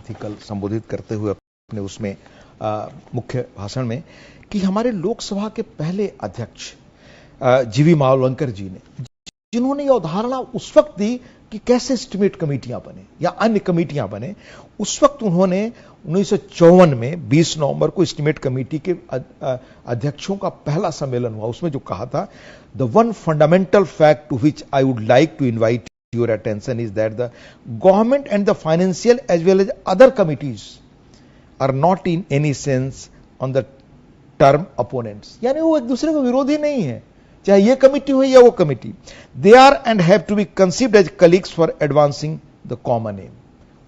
थी कल संबोधित करते हुए अपने उसमें मुख्य भाषण में कि हमारे लोकसभा के पहले अध्यक्ष जीवी मावलंकर जी ने, जिन्होंने यह अवधारणा उस वक्त दी कि कैसे एस्टिमेट कमेटियां बने या अन्य कमेटियां बने, उस वक्त उन्होंने 1954 में 20 नवंबर को एस्टिमेट कमेटी के अध्यक्षों का पहला सम्मेलन हुआ। उसमें जो कहा था, the one fundamental fact to which I would like to invite your attention is that the government and the financial as well as other committees are not in any sense on the term opponents, यानी वो एक दूसरे को विरोधी नहीं है, चाहे ये कमिटी हो या वो committee. they are and have to be conceived as colleagues for advancing the common aim।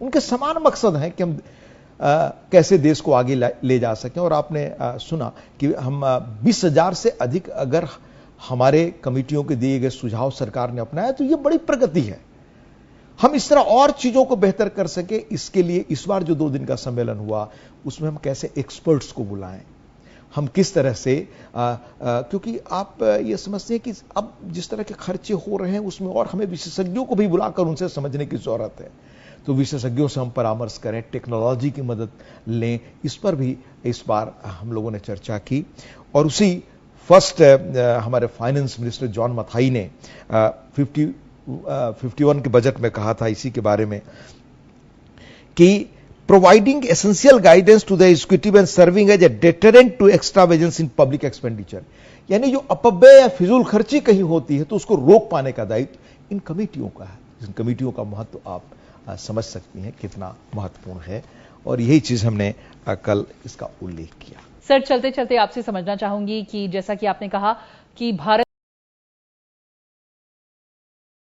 उनके समान मकसद है कि हम कैसे देश को आगे ले जा सकें। और आपने सुना कि हम 20,000 से अधिक अगर हमारे कमिटियों के दिए गए सुझाव सरकार ने अपनाया तो ये बड़ी प्रगति है। हम इस तरह और चीजों को बेहतर कर सके, इसके लिए इस बार जो 2 दिन का सम्मेलन हुआ उसमें हम कैसे एक्सपर्ट्स को बुलाएं, हम किस तरह से क्योंकि आप ये समझते हैं कि अब जिस तरह के खर्चे हो रहे हैं उसमें और हमें विशेषज्ञों को भी बुलाकर उनसे समझने की जरूरत है। तो विशेषज्ञों से हम परामर्श करें, टेक्नोलॉजी की मदद लें, इस पर भी इस बार हम लोगों ने चर्चा की। और उसी फर्स्ट हमारे फाइनेंस मिनिस्टर जॉन मथाई ने 51 के बजट में कहा था इसी के बारे में कि providing essential guidance to the executive and serving as a deterrent to extravagance in public expenditure, यानी जो अपव्यय या फिजूल खर्ची कहीं होती है तो उसको रोक पाने का दायित्व इन कमेटियों का है। इन कमेटियों का महत्व आप समझ सकती हैं कितना महत्वपूर्ण है, और यही चीज हमने कल इसका उल्लेख किया। सर, चलते चलते आपसे समझना चाहूंगी कि जैसा कि आपने कहा कि भारत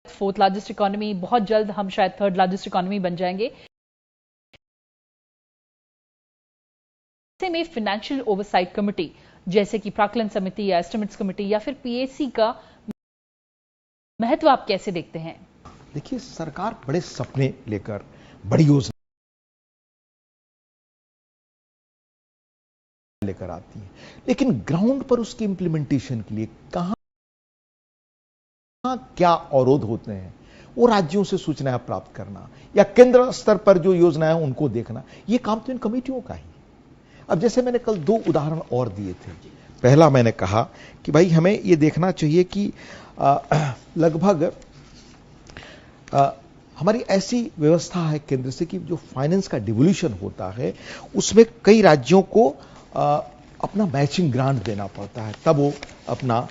4th लार्जेस्ट इकोनॉमी, बहुत जल्द हम शायद 3rd लार्जेस्ट इकोनॉमी बन जाएंगे। ऐसे में फाइनेंशियल ओवरसाइट कमेटी जैसे कि प्राक्कलन समिति या एस्टिमेट्स कमेटी या फिर पीएसी का महत्व आप कैसे देखते हैं? देखिए, सरकार बड़े सपने लेकर बड़ी योजना लेकर आती है, लेकिन ग्राउंड पर उसके इंप्लीमेंटेशन के लिए कहां क्या अवरोध होते हैं, वो राज्यों से सूचनाएं प्राप्त करना या केंद्र स्तर पर जो योजनाएं उनको देखना, ये काम तो इन कमेटियों का ही। अब जैसे मैंने कल 2 उदाहरण और दिए थे। पहला मैंने कहा कि भाई हमें ये देखना चाहिए कि लगभग हमारी ऐसी व्यवस्था है केंद्र से कि जो फाइनेंस का डिवोल्यूशन होता है उसमें कई राज्यों को अपना मैचिंग ग्रांट देना पड़ता है, तब वो अपना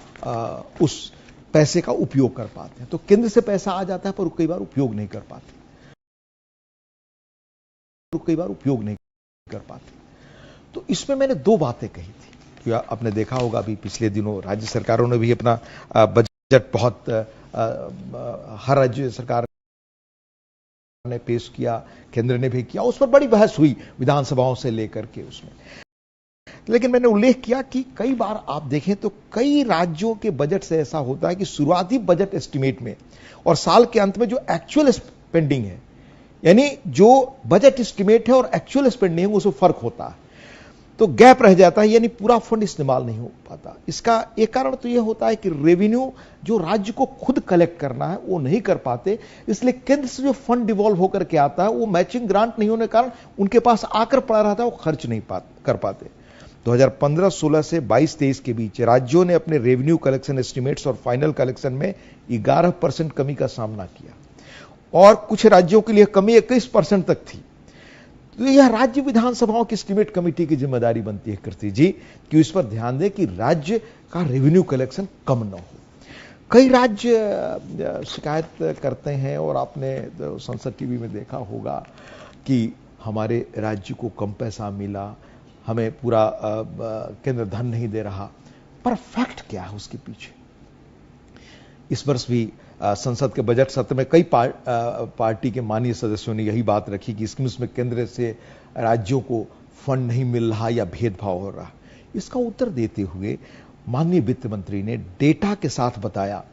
उस पैसे का उपयोग कर पाते हैं। तो केंद्र से पैसा आ जाता है पर कई बार उपयोग नहीं कर पाते, तो इसमें मैंने 2 बातें कही थी कि आपने देखा होगा अभी पिछले दिनों राज्य सरकारों ने भी अपना बजट बहुत हर राज्य सरकार ने पेश किया, केंद्र ने भी किया, उस पर बड़ी बहस हुई विधानसभाओं से लेकर के उसमें। लेकिन मैंने उल्लेख किया कि कई बार आप देखें तो कई राज्यों के बजट से ऐसा होता है कि शुरुआती बजट एस्टिमेट में और साल के अंत में जो एक्चुअल स्पेंडिंग है, यानी जो बजट एस्टिमेट है और एक्चुअल स्पेंडिंग है उसमें फर्क होता है, तो गैप रह जाता है, यानी पूरा फंड इस्तेमाल नहीं हो पाता। इसका एक कारण तो यह होता है कि रेवेन्यू जो राज्य को खुद कलेक्ट करना है वो नहीं कर पाते, इसलिए केंद्र से जो फंड डिवॉल्व होकर के आता है वो मैचिंग ग्रांट नहीं होने के कारण उनके पास आकर पड़ा रहता है, वो खर्च नहीं कर पाते। 2015-16 से 22-23 के बीच राज्यों ने अपने रेवेन्यू कलेक्शन एस्टिमेट्स और फाइनल कलेक्शन में 11% कमी का सामना किया, और कुछ राज्यों के लिए कमी 21% तक थी। तो यह राज्य विधानसभाओं की एस्टिमेट कमेटी की जिम्मेदारी बनती है कीर्ति जी कि इस पर ध्यान दें कि राज्य का रेवेन्यू कलेक्शन कम न हो। कई राज्य शिकायत करते हैं, और आपने संसद टीवी में देखा होगा कि हमारे राज्य को कम पैसा मिला, हमें पूरा केंद्र धन नहीं दे रहा, पर फैक्ट क्या है उसके पीछे। इस वर्ष भी संसद के बजट सत्र में कई पार्टी के माननीय सदस्यों ने यही बात रखी कि इसमें केंद्र से राज्यों को फंड नहीं मिल रहा या भेदभाव हो रहा। इसका उत्तर देते हुए माननीय वित्त मंत्री ने डेटा के साथ बताया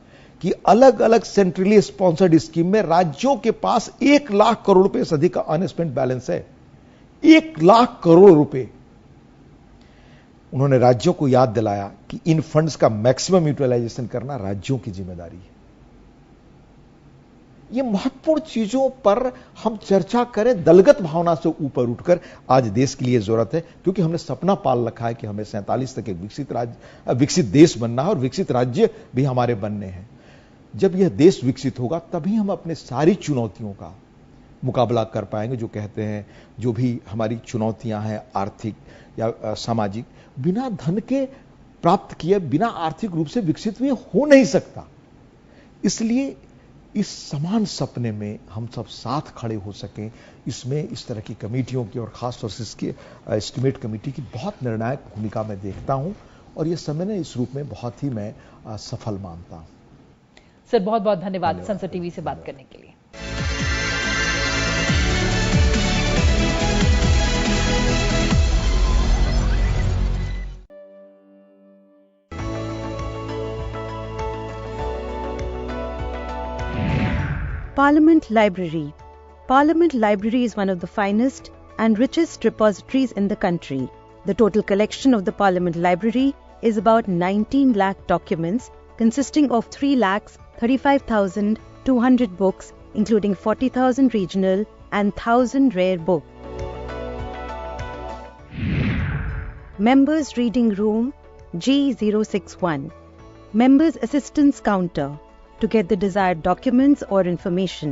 कि अलग अलग सेंट्रली स्पॉन्सर्ड स्कीम में राज्यों के पास 1 लाख करोड़ रुपए से अधिक का अनस्पेंड बैलेंस है। 1 लाख करोड़ रुपए। उन्होंने राज्यों को याद दिलाया कि इन फंड्स का मैक्सिमम यूटिलाइजेशन करना राज्यों की जिम्मेदारी है। ये महत्वपूर्ण चीजों पर हम चर्चा करें दलगत भावना से ऊपर उठकर। आज देश के लिए जरूरत है, क्योंकि हमने सपना पाल रखा है कि हमें 47 तक एक विकसित देश बनना है और विकसित राज्य भी हमारे बनने हैं। जब यह देश विकसित होगा तभी हम अपने सारी चुनौतियों का मुकाबला कर पाएंगे। जो कहते हैं, जो भी हमारी चुनौतियां हैं आर्थिक या सामाजिक, बिना धन के प्राप्त किए, बिना आर्थिक रूप से विकसित हुए हो नहीं सकता। इसलिए इस समान सपने में हम सब साथ खड़े हो सकें, इसमें इस तरह की कमेटियों की और खास तौर से इसकी एस्टिमेट कमेटी की बहुत निर्णायक भूमिका मैं देखता हूं, और यह सम्मेलन इस रूप में बहुत ही मैं सफल मानता हूं। सर, बहुत बहुत धन्यवाद संसद टीवी से बात करने के लिए। Parliament Library. Parliament Library is one of the finest and richest repositories in the country. The total collection of the Parliament Library is about 19 lakh documents consisting of 3,35,200 books, including 40,000 regional and 1,000 rare books. Members Reading Room G061. Members Assistance Counter to get the desired documents or information.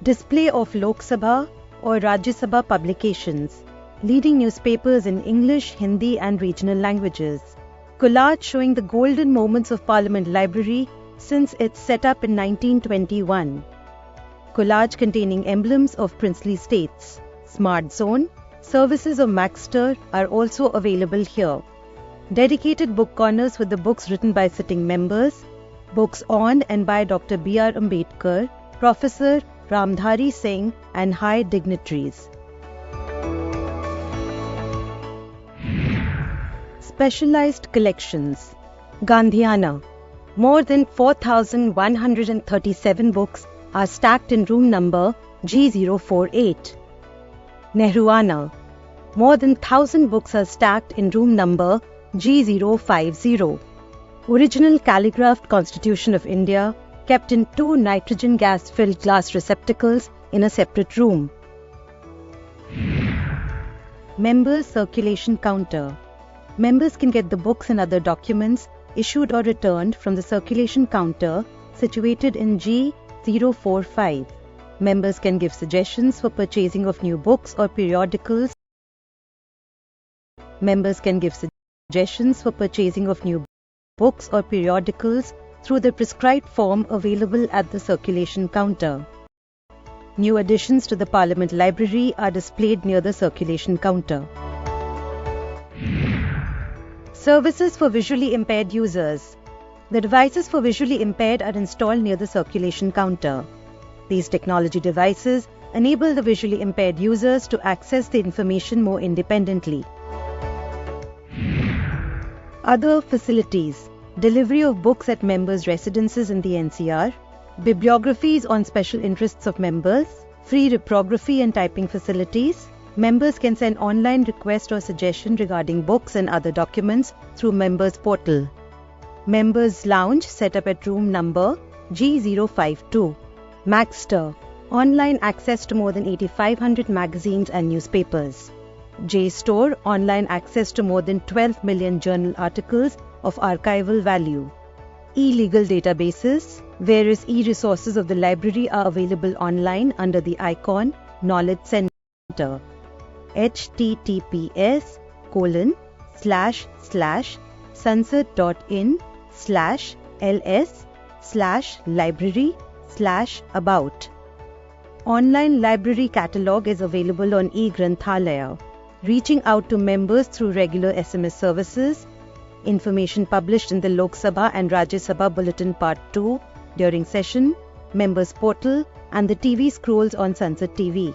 Display of Lok Sabha or Rajya Sabha publications. Leading newspapers in English, Hindi and regional languages. Collage showing the golden moments of Parliament Library since its setup in 1921. Collage containing emblems of princely states. Smart Zone. Services of Maxter are also available here. Dedicated book corners with the books written by sitting members. Books on and by Dr. B.R. Ambedkar, Professor Ramdhari Singh and high dignitaries. Specialized collections. Gandhiana. More than 4,137 books are stacked in room number G048. Nehruana. More than 1,000 books are stacked in room number G050. Original calligraphed Constitution of India kept in 2 nitrogen gas-filled glass receptacles in a separate room. Members Circulation Counter. Members can get the books and other documents issued or returned from the circulation counter situated in G045. Members can give suggestions for purchasing of new books or periodicals. Members can give suggestions for purchasing of new books or periodicals through the prescribed form available at the circulation counter. New additions to the Parliament Library are displayed near the circulation counter. Services for visually impaired users. The devices for visually impaired are installed near the circulation counter. These technology devices enable the visually impaired users to access the information more independently. Other facilities. Delivery of books at members' residences in the NCR. Bibliographies on special interests of members. Free reprography and typing facilities. Members can send online request or suggestion regarding books and other documents through members' portal. Members' lounge set up at room number G052. Maxter. Online access to more than 8,500 magazines and newspapers. JSTOR. Online access to more than 12 million journal articles of archival value. E-legal databases. Various e-resources of the library are available online under the icon Knowledge Center. https://sansad.in/ls/library/about. Online library catalog is available on eGranthalaya. Reaching out to members through regular SMS services. Information published in the Lok Sabha and Rajya Sabha Bulletin Part 2 during session, members portal and the TV scrolls on Sansad TV.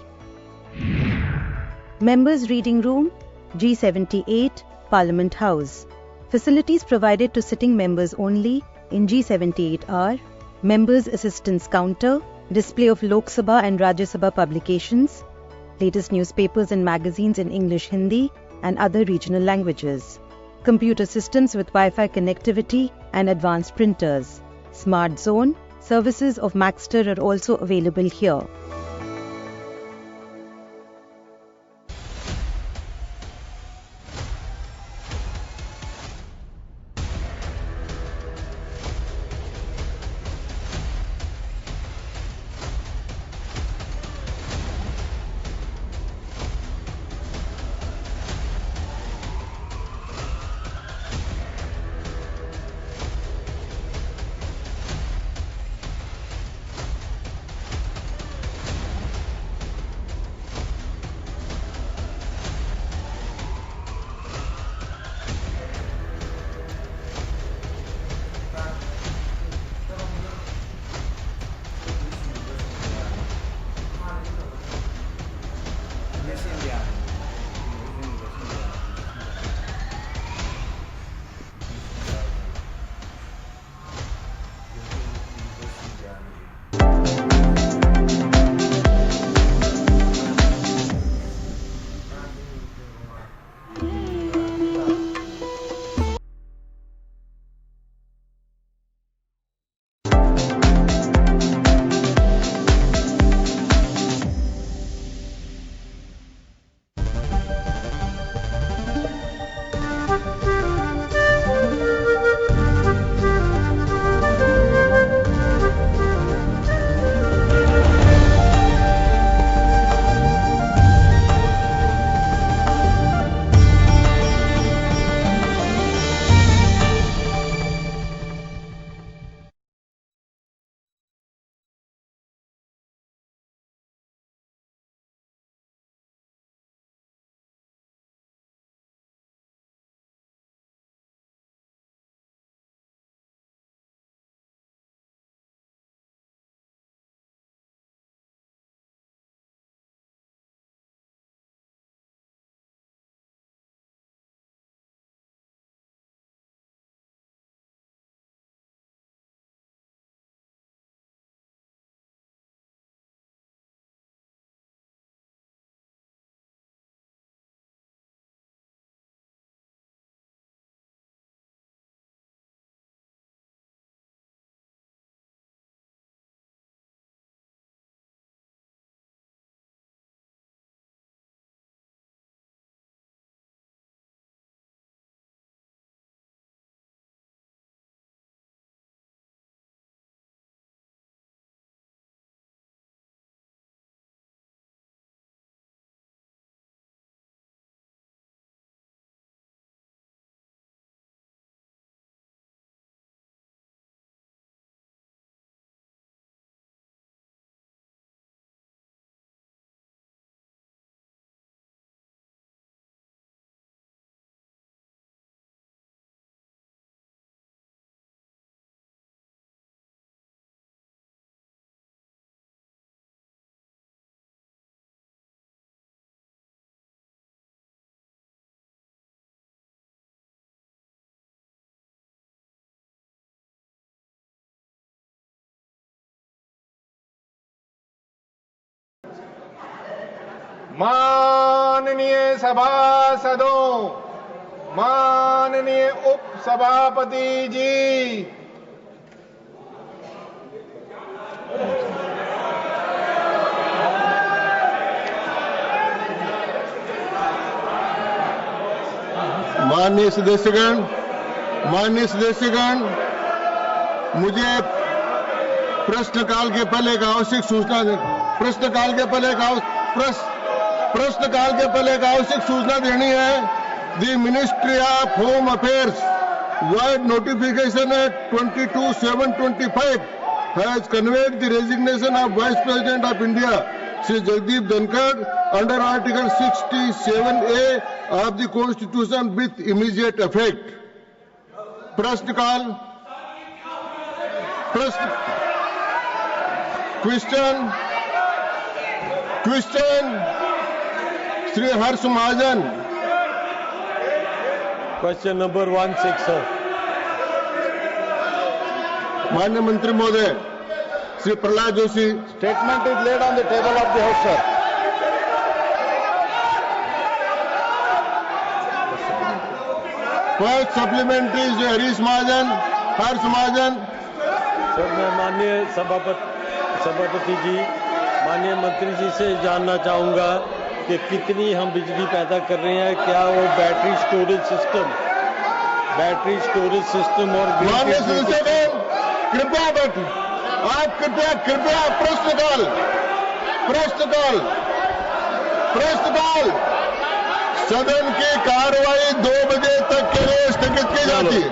Members Reading Room G78 Parliament House. Facilities provided to sitting members only in G78 are Members Assistance Counter, display of Lok Sabha and Rajya Sabha publications, latest newspapers and magazines in English, Hindi and other regional languages, computer systems with Wi-Fi connectivity and advanced printers, Smart Zone, Services of Maxter are also available here. माननीय सभासदों, माननीय उप सभापति जी, माननीय सदस्यगण, मुझे प्रश्नकाल के पहले एक आवश्यक सूचना देनी है। The ministry of home affairs wide notification eight 22/7/25 has conveyed the resignation of Vice President of India, Shri Jagdeep Dhankar, under Article 67A of the Constitution with immediate effect. Question, Shri Harsh Mahajan. Question number 16, sir. माननीय मंत्री महोदय Shri Prahlad Joshi, Statement is laid on the table of the House, sir. First supplementary Shri Harish Mahajan, Harsh Mahajan, तो मैं माननीय सभापति जी, माननीय मंत्री जी से जानना चाहूँगा कि कितनी हम बिजली पैदा कर रहे हैं, क्या वो बैटरी स्टोरेज सिस्टम और माननीय सदस्यगण कृपया बैठिए। आप कृपया प्रश्नकाल सदन की कार्रवाई 2 बजे तक के लिए स्थगित की जाती है।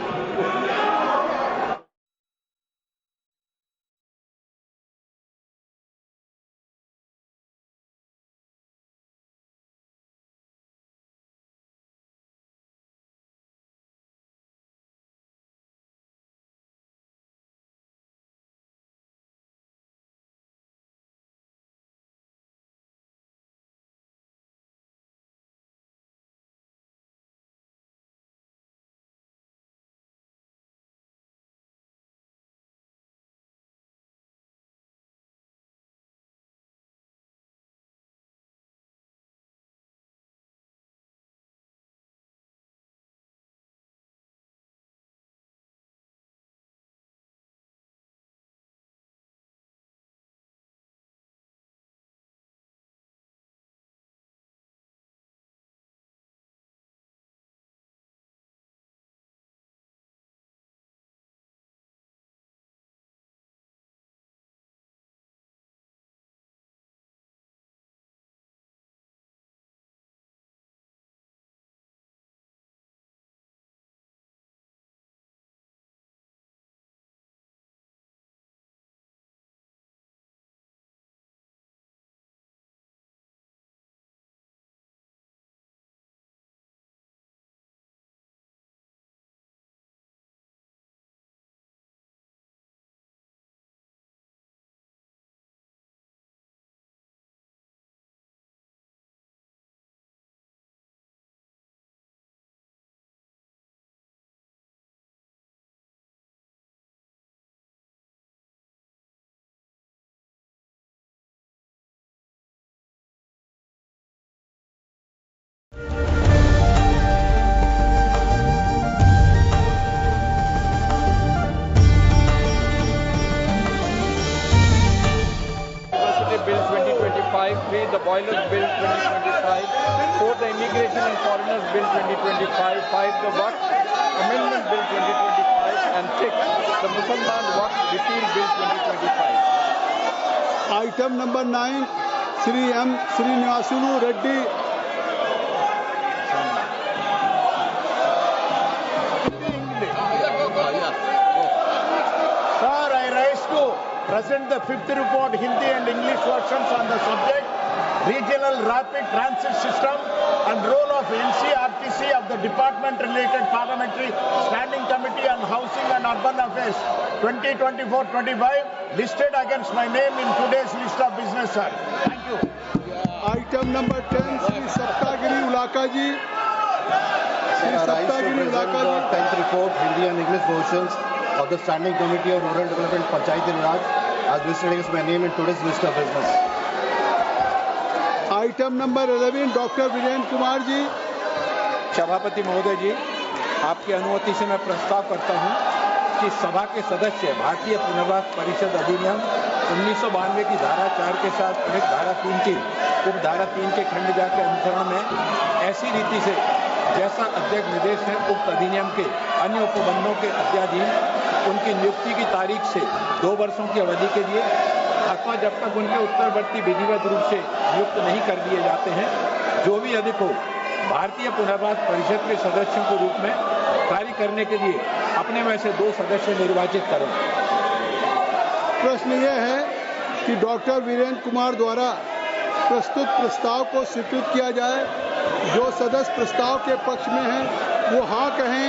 Bill 2025, 3. The Boilers Bill 2025, 4. The Immigration and Foreigners Bill 2025, 5. The Waqf Amendment Bill 2025, and 6. The Mussalman Waqf Repeal Bill 2025. Item number 9, Sri M. Srinivasulu Reddy. Sir, I rise to present the 5th report, Hindi and English versions on the subject, Regional Rapid Transit System and role of NCRTC of the Department-related Parliamentary Standing Committee on Housing and Urban Affairs 2024-25, listed against my name in today's list of business, sir. Thank you. Item number 10, Sri Saptagiri Ulaka ji. Sri Saptagiri Ulaka ji. 10th report, Hindi and English versions of the Standing Committee on Rural Development Panchayati Raj as listed against my name in today's list of business. Item number 11, Dr. Viren Kumar ji. सभापति महोदय जी, आपकी अनुमति से मैं प्रस्ताव करता हूं कि सभा के सदस्य भारतीय पुनर्वास परिषद अधिनियम 1992 की धारा 4 के साथ धारा 3 की उप धारा 3 के खंडजा के अनुसरण में ऐसी रीति से जैसा अध्यक्ष निर्देश है उक्त अधिनियम के अन्य उपबंधों के अध्याधीन उनकी नियुक्ति की तारीख से 2 वर्षों की अवधि के लिए अथवा जब तक उनके उत्तरवर्ती विधिवत रूप से नियुक्त नहीं कर दिए जाते हैं, जो भी अधिक हो भारतीय पुनर्वास परिषद के सदस्यों के रूप में कार्य करने के लिए अपने में से 2 सदस्य निर्वाचित करें। प्रश्न यह है कि डॉक्टर वीरेंद्र कुमार द्वारा प्रस्तुत प्रस्ताव को स्वीकृत किया जाए। जो सदस्य प्रस्ताव के पक्ष में हैं वो हाँ कहें,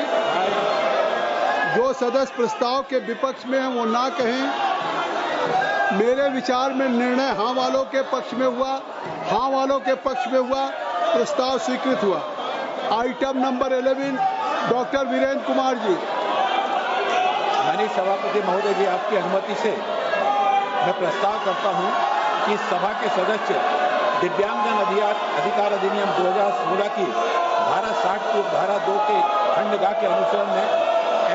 जो सदस्य प्रस्ताव के विपक्ष में हैं वो ना कहें। मेरे विचार में निर्णय हाँ वालों के पक्ष में हुआ, हाँ वालों के पक्ष में हुआ, प्रस्ताव स्वीकृत हुआ। Item number 11, doctor Virendra Kumar ji. माननीय सभापति महोदय जी, आपकी अनुमति से मैं प्रस्ताव करता हूं कि सभा के सदस्य दिव्यांगजन अधिकार अधिनियम 2016 की धारा 60 की धारा 2 के खंडगा के अनुसरण में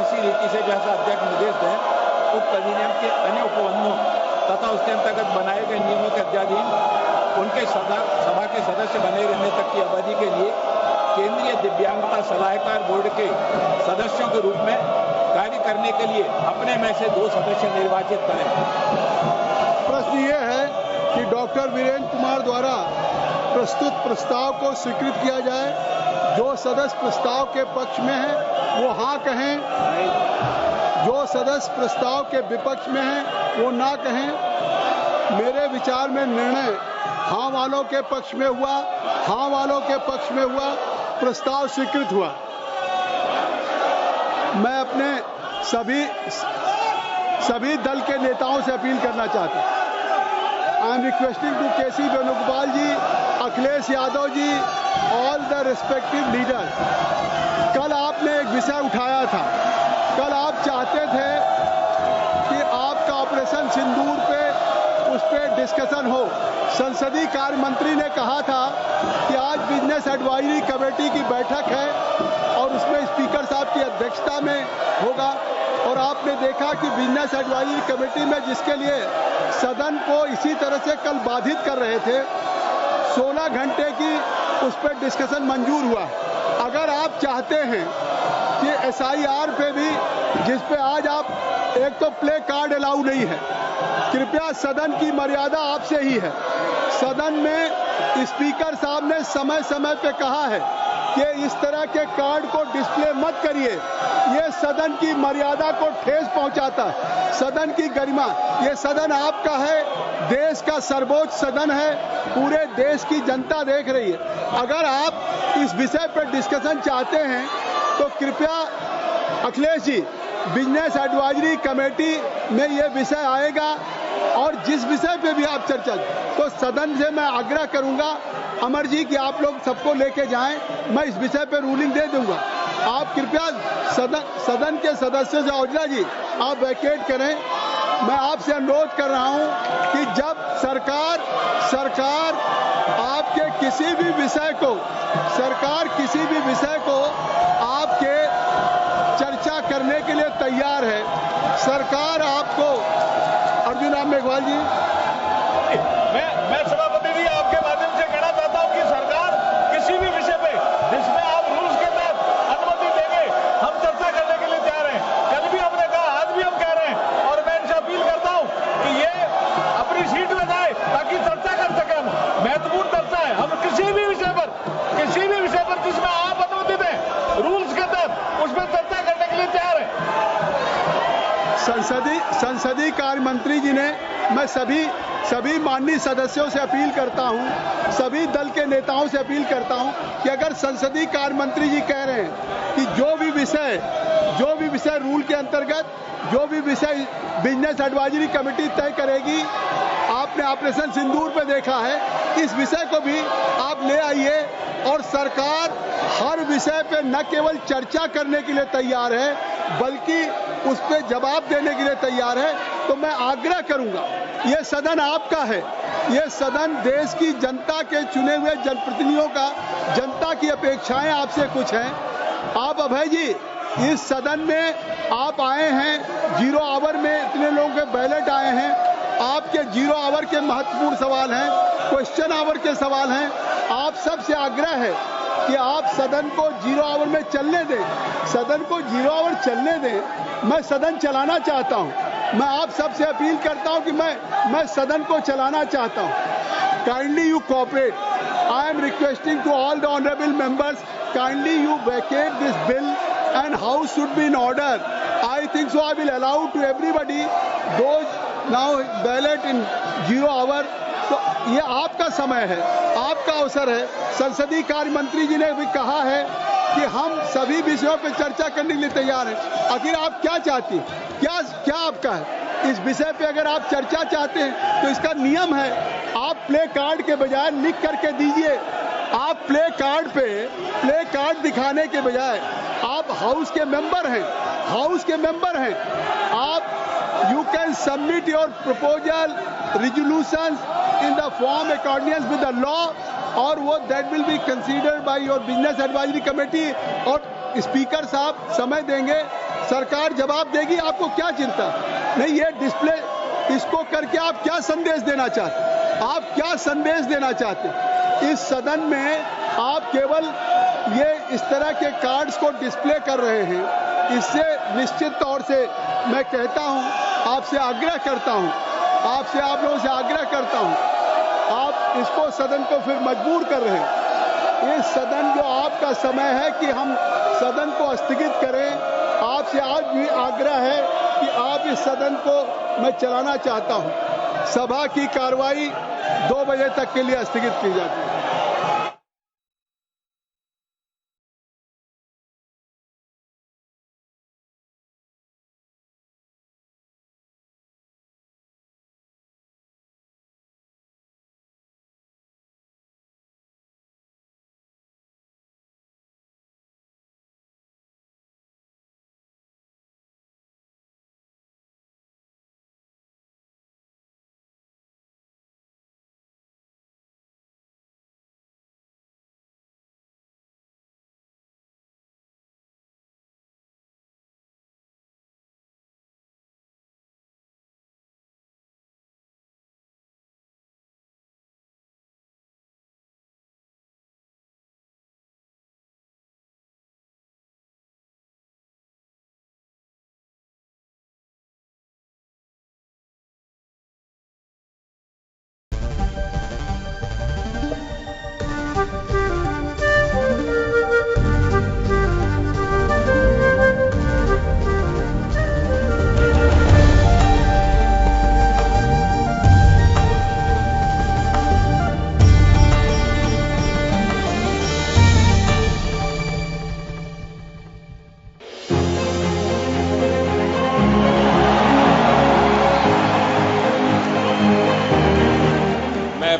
ऐसी रीति से जैसा अध्यक्ष निर्देश दें उक्त अधिनियम के अन्य उपबंधों तथा उसके अंतर्गत बनाए गए नियमों के अध्याधीन उनके सभा के सदस्य बने रहने तक की अवधि के लिए केंद्रीय दिव्यांगता सलाहकार बोर्ड के सदस्यों के रूप में कार्य करने के लिए अपने में से 2 सदस्य निर्वाचित करें। प्रश्न ये है कि डॉक्टर वीरेंद्र कुमार द्वारा प्रस्तुत प्रस्ताव को स्वीकृत किया जाए। जो सदस्य प्रस्ताव के पक्ष में है वो हाँ कहें, जो सदस्य प्रस्ताव के विपक्ष में है वो ना कहें। मेरे विचार में निर्णय हाँ वालों के पक्ष में हुआ, हाँ वालों के पक्ष में हुआ, प्रस्ताव स्वीकृत हुआ। मैं अपने सभी दल के नेताओं से अपील करना चाहता हूं। I am requesting to KC Venugopal ji, Akhilesh Yadav ji, all the respective leader. कल आपने एक विषय उठाया था, कल आप चाहते थे कि आपका ऑपरेशन सिंदूर पे उस पर डिस्कशन हो। संसदीय कार्य मंत्री ने कहा था कि आज बिजनेस एडवाइजरी कमेटी की बैठक है और उसमें स्पीकर साहब की अध्यक्षता में होगा। और आपने देखा कि बिजनेस एडवाइजरी कमेटी में जिसके लिए सदन को इसी तरह से कल बाधित कर रहे थे, 16 घंटे की उस पर डिस्कशन मंजूर हुआ। अगर आप चाहते हैं कि SIR पे भी, जिस पे आज आप एक तो प्ले कार्ड अलाउ नहीं है, कृपया सदन की मर्यादा आपसे ही है। सदन में स्पीकर साहब ने समय समय पे कहा है कि इस तरह के कार्ड को डिस्प्ले मत करिए, ये सदन की मर्यादा को ठेस पहुंचाता है, सदन की गरिमा। ये सदन आपका है, देश का सर्वोच्च सदन है, पूरे देश की जनता देख रही है। अगर आप इस विषय पर डिस्कशन चाहते हैं तो कृपया Akhilesh ji, business advisory committee में ये विषय आएगा और जिस विषय पे भी आप चर्चा, तो सदन से मैं आग्रह करूंगा अमर जी कि आप लोग सबको लेके जाएं, मैं इस विषय पे रूलिंग दे दूंगा। आप कृपया सदन के सदस्यों से, औजला जी आप वैकेट करें। मैं आपसे अनुरोध कर रहा हूं कि जब सरकार आपके किसी भी विषय को आपके चर्चा करने के लिए तैयार है। सरकार आपको, अर्जुन राम मेघवाल जी, मैं सभापति जी आपके माध्यम से कहना चाहता हूं कि सरकार किसी भी विषय पे जिसमें आप रूल्स के तहत अनुमति देंगे, हम चर्चा करने के लिए तैयार हैं। कल भी हमने कहा, आज भी हम कह रहे हैं और मैं इनसे अपील करता हूं कि ये अपनी सीट में जाए ताकि चर्चा कर सके। हम महत्वपूर्ण चर्चा है, हम किसी भी विषय पर जिसमें आप अनुमति दें रूल्स के तहत उसमें चर्चा करने के लिए तैयार है। संसदीय कार्य मंत्री जी ने, मैं सभी माननीय सदस्यों से अपील करता हूं, सभी दल के नेताओं से अपील करता हूं कि अगर संसदीय कार्य मंत्री जी कह रहे हैं कि जो भी विषय रूल के अंतर्गत, जो भी विषय बिजनेस एडवाइजरी कमेटी तय करेगी, आपने ऑपरेशन सिंदूर पे देखा है, इस विषय को भी आप ले आइए। और सरकार हर विषय पे न केवल चर्चा करने के लिए तैयार है बल्कि उस पर जवाब देने के लिए तैयार है। तो मैं आग्रह करूंगा, ये सदन आपका है, ये सदन देश की जनता के चुने हुए जनप्रतिनिधियों का, जनता की अपेक्षाएं आपसे कुछ हैं। आप अभय जी, इस सदन में आप आए हैं, 0 आवर में इतने लोगों के बैलेट आए हैं, आपके 0 आवर के महत्वपूर्ण सवाल हैं, क्वेश्चन आवर के सवाल हैं। आप सबसे आग्रह है कि आप सदन को 0 आवर में चलने दें, सदन को 0 आवर चलने दें। मैं सदन चलाना चाहता हूं, मैं आप सबसे अपील करता हूं कि मैं सदन को चलाना चाहता हूं। Kindly you cooperate. I am requesting to all the honourable members, kindly you vacate this bill and house should be in order. I think so. I will allow to everybody those now ballot in 0 hour. तो ये आपका समय है, आपका अवसर है। संसदीय कार्य मंत्री जी ने भी कहा है कि हम सभी विषयों पर चर्चा करने के लिए तैयार हैं। आखिर आप क्या चाहती हैं? क्या आपका है इस विषय पे? अगर आप चर्चा चाहते हैं तो इसका नियम है, आप प्ले कार्ड के बजाय लिख करके दीजिए। आप प्ले कार्ड दिखाने के बजाय, आप हाउस के मेंबर हैं, आप you can submit your proposal resolution in the form according with the law, और वो that will be considered by your business advisory committee. और स्पीकर साहब समय देंगे, सरकार जवाब देगी, आपको क्या चिंता? नहीं, ये डिस्प्ले इसको करके आप क्या संदेश देना चाहते? आप क्या संदेश देना चाहते? इस सदन में आप केवल ये इस तरह के कार्ड्स को डिस्प्ले कर रहे हैं। इससे निश्चित तौर से मैं कहता हूं, आपसे आग्रह करता हूं, आपसे आप लोगों से आग्रह करता हूं, आप इसको सदन को फिर मजबूर कर रहे हैं। ये सदन जो आपका समय है कि हम सदन को स्थगित करें, आपसे आज भी आग्रह है कि आप इस सदन को मैं चलाना चाहता हूं। सभा की कार्रवाई 2 बजे तक के लिए स्थगित की जाती है।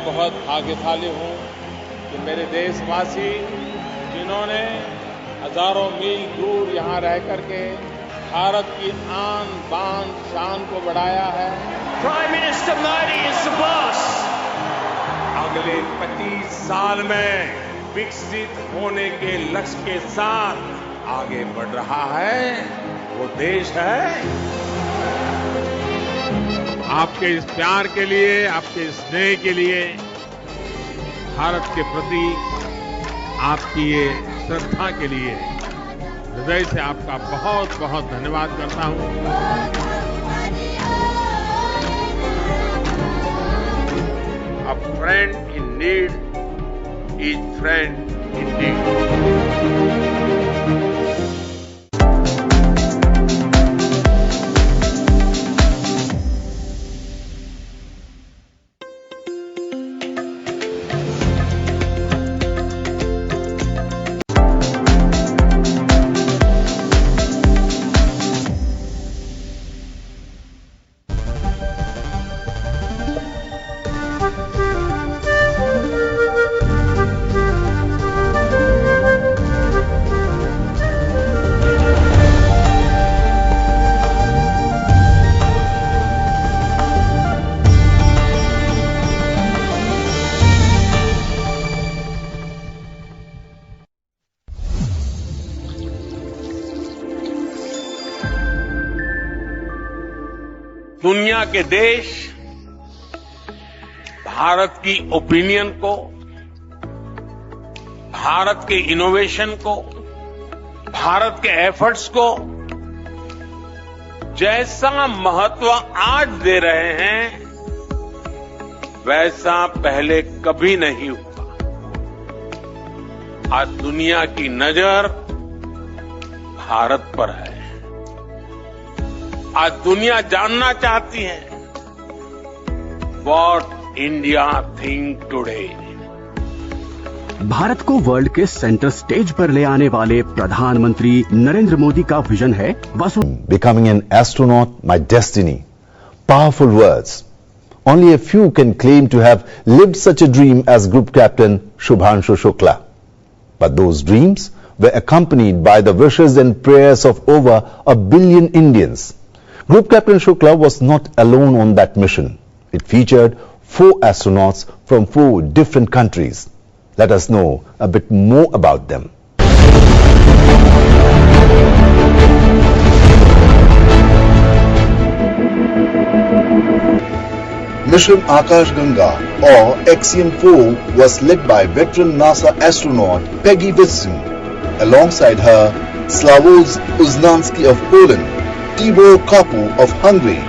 बहुत भाग्यशाली हूं कि मेरे देशवासी जिन्होंने हजारों मील दूर यहां रह करके भारत की आन बान शान को बढ़ाया है। Prime minister Modi is the boss. अगले 25 साल में विकसित होने के लक्ष्य के साथ आगे बढ़ रहा है वो देश है। आपके इस प्यार के लिए, आपके स्नेह के लिए, भारत के प्रति आपकी ये श्रद्धा के लिए हृदय से आपका बहुत बहुत धन्यवाद करता हूं। A friend in need is friend indeed. दुनिया के देश भारत की ओपिनियन को, भारत के इनोवेशन को, भारत के एफर्ट्स को जैसा महत्व आज दे रहे हैं वैसा पहले कभी नहीं हुआ। आज दुनिया की नजर भारत पर है। आज दुनिया जानना चाहती है what India think today. Bharat को वर्ल्ड के सेंटर स्टेज पर ले आने वाले प्रधानमंत्री नरेंद्र मोदी का विजन है Becoming an astronaut, my destiny. Powerful words. Only a few can claim to have lived such a dream as Group Captain Shubhanshu Shukla. But those dreams were accompanied by the wishes and prayers of over 1 billion Indians. Group Captain Shukla was not alone on that mission. It featured 4 astronauts from 4 different countries. Let us know a bit more about them. Mission Akash Ganga or XCM-4 was led by veteran NASA astronaut Peggy Whitson. Alongside her, Slavoj Uznanski of Poland, Tibor Kapu of Hungary,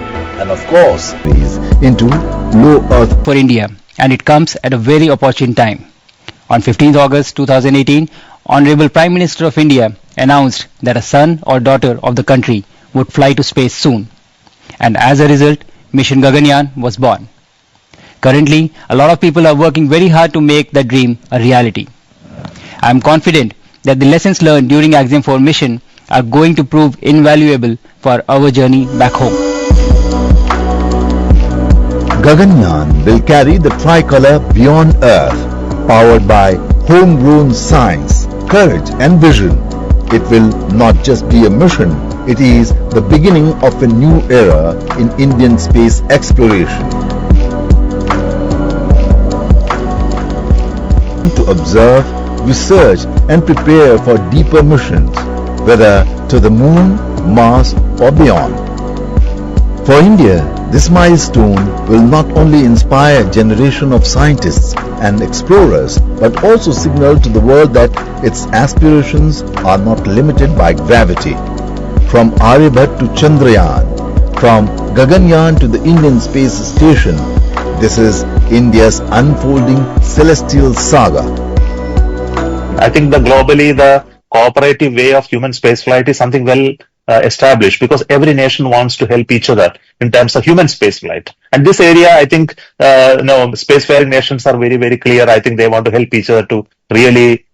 and of course, into low Earth for India, and it comes at a very opportune time. On 15th August 2018, Honorable Prime Minister of India announced that a son or daughter of the country would fly to space soon, and as a result, Mission Gaganyaan was born. Currently, a lot of people are working very hard to make that dream a reality. I am confident that the lessons learned during XCM-4 mission are going to prove invaluable for our journey back home. Gaganyaan will carry the tricolor beyond Earth, powered by homegrown science, courage and vision. It will not just be a mission, it is the beginning of a new era in Indian space exploration. To observe, research and prepare for deeper missions, whether to the moon, Mars or beyond. For India, this milestone will not only inspire a generation of scientists and explorers, but also signal to the world that its aspirations are not limited by gravity. From Aryabhat to Chandrayaan, from Gaganyaan to the Indian Space Station, this is India's unfolding celestial saga. I think globally the cooperative way of human spaceflight is something well established, because every nation wants to help each other in terms of human spaceflight. And this area, I think, spacefaring nations are very, very clear. I think they want to help each other to really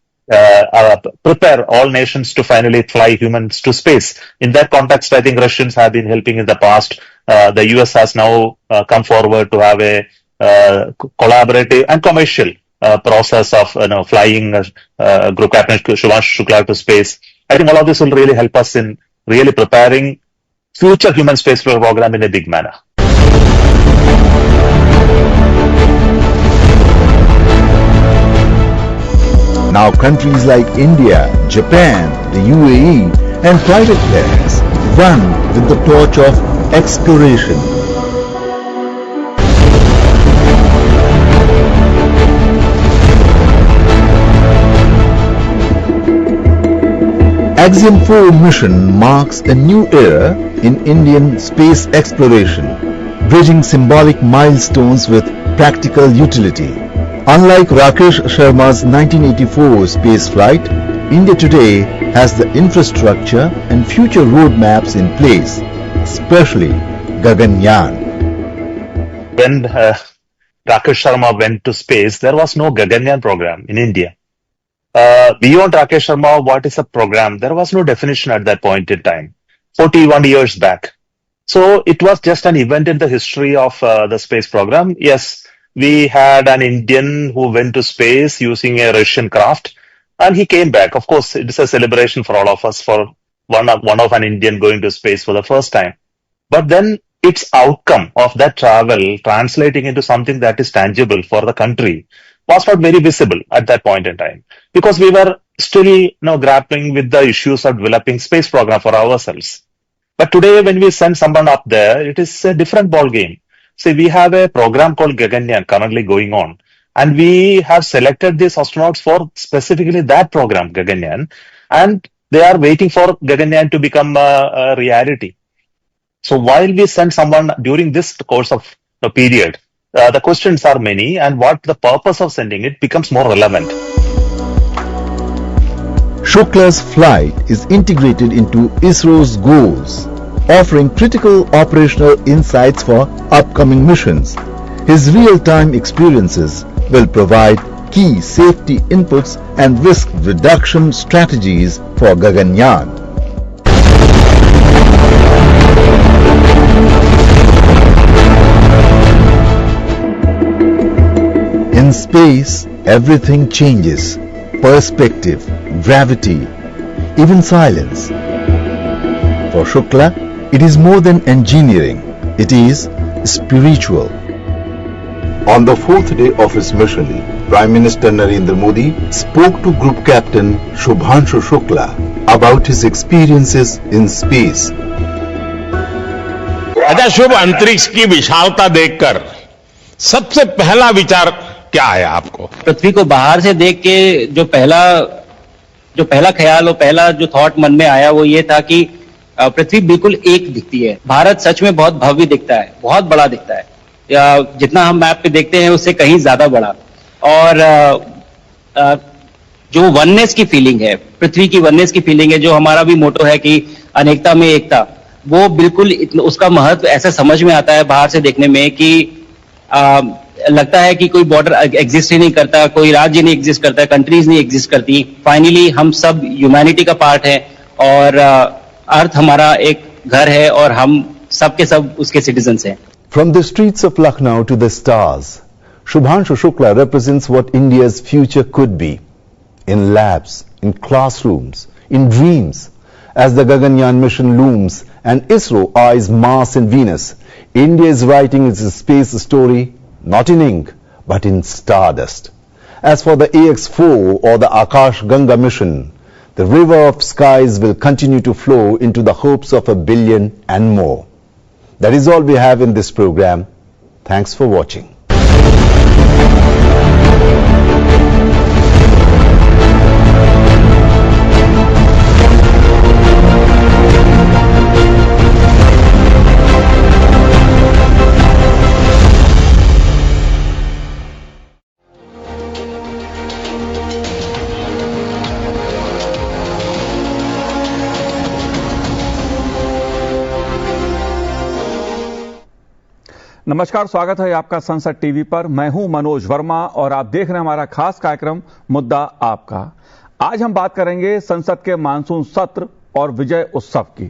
prepare all nations to finally fly humans to space. In that context, I think Russians have been helping in the past. The US has now come forward to have a collaborative and commercial process of flying Group Captain Shubhanshu Shukla to space. I think all of this will really help us in really preparing future human spaceflight program in a big manner. Now countries like India, Japan, the UAE and private players run with the torch of exploration. XCM-4 mission marks a new era in Indian space exploration, bridging symbolic milestones with practical utility. Unlike Rakesh Sharma's 1984 space flight, India today has the infrastructure and future roadmaps in place, especially Gaganyaan. When Rakesh Sharma went to space, there was no Gaganyaan program in India. Beyond Rakesh Sharma, what is a program? There was no definition at that point in time, 41 years back. So it was just an event in the history of the space program. Yes, we had an Indian who went to space using a Russian craft, and he came back. Of course, it is a celebration for all of us for one of an Indian going to space for the first time. But then its outcome of that travel translating into something that is tangible for the country was not very visible at that point in time, because we were still grappling with the issues of developing space program for ourselves. But today, when we send someone up there, it is a different ball game. See, we have a program called Gaganyaan currently going on, and we have selected these astronauts for specifically that program, Gaganyaan, and they are waiting for Gaganyaan to become a reality. So while we send someone during this course of the period, the questions are many, and what the purpose of sending it becomes more relevant. Shukla's flight is integrated into ISRO's goals, offering critical operational insights for upcoming missions. His real-time experiences will provide key safety inputs and risk reduction strategies for Gaganyaan. In space, everything changes. Perspective, gravity, even silence. For Shukla, it is more than engineering. It is spiritual. On the fourth day of his mission, Prime Minister Narendra Modi spoke to Group Captain Shubhanshu Shukla about his experiences in space. अच्छा, शुभ अंतरिक्ष की विशालता देखकर सबसे पहला विचार क्या आया आपको? पृथ्वी को बाहर से देख के जो पहला ख्याल और पहला जो थॉट मन में आया वो ये था कि पृथ्वी बिल्कुल एक दिखती है। भारत सच में बहुत भव्य दिखता है, बहुत बड़ा दिखता है, या जितना हम मैप पे देखते हैं उससे कहीं ज्यादा बड़ा। और जो वननेस की फीलिंग है, पृथ्वी की वननेस की फीलिंग है, जो हमारा भी मोटो है कि अनेकता में एकता, वो बिल्कुल उसका महत्व ऐसा समझ में आता है बाहर से देखने में कि लगता है कि कोई बॉर्डर एग्जिस्ट ही नहीं करता, कोई राज्य नहीं एग्जिस्ट करता, कंट्रीज नहीं एग्जिस्ट करती। फाइनली हम सब ह्यूमैनिटी का पार्ट है और अर्थ हमारा एक घर है और हम सब के सब उसके सिटीजन्स हैं। From the streets of Lucknow to the stars, Shubhanshu Shukla represents what India's future could be. In labs, in classrooms, in dreams. As the Gaganyaan mission looms and ISRO eyes Mars and Venus, India is writing its space story not in ink, but in stardust. As for the AX4 or the Akash Ganga mission, the river of skies will continue to flow into the hopes of 1 billion and more. That is all we have in this program. Thanks for watching. नमस्कार, स्वागत है आपका संसद TV पर। मैं हूं मनोज वर्मा और आप देख रहे हैं हमारा खास कार्यक्रम मुद्दा आपका। आज हम बात करेंगे संसद के मानसून सत्र और विजय उत्सव की।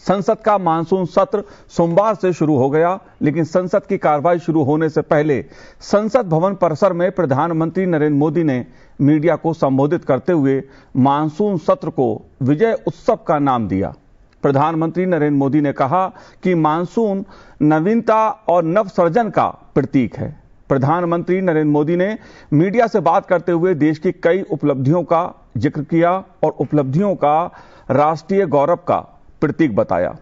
संसद का मानसून सत्र सोमवार से शुरू हो गया, लेकिन संसद की कार्रवाई शुरू होने से पहले संसद भवन परिसर में प्रधानमंत्री नरेंद्र मोदी ने मीडिया को संबोधित करते हुए मानसून सत्र को विजय उत्सव का नाम दिया। प्रधानमंत्री नरेंद्र मोदी ने कहा कि मानसून नवीनता और नवसृजन का प्रतीक है। प्रधानमंत्री नरेंद्र मोदी ने मीडिया से बात करते हुए देश की कई उपलब्धियों का जिक्र किया और उपलब्धियों का राष्ट्रीय गौरव का प्रतीक बताया।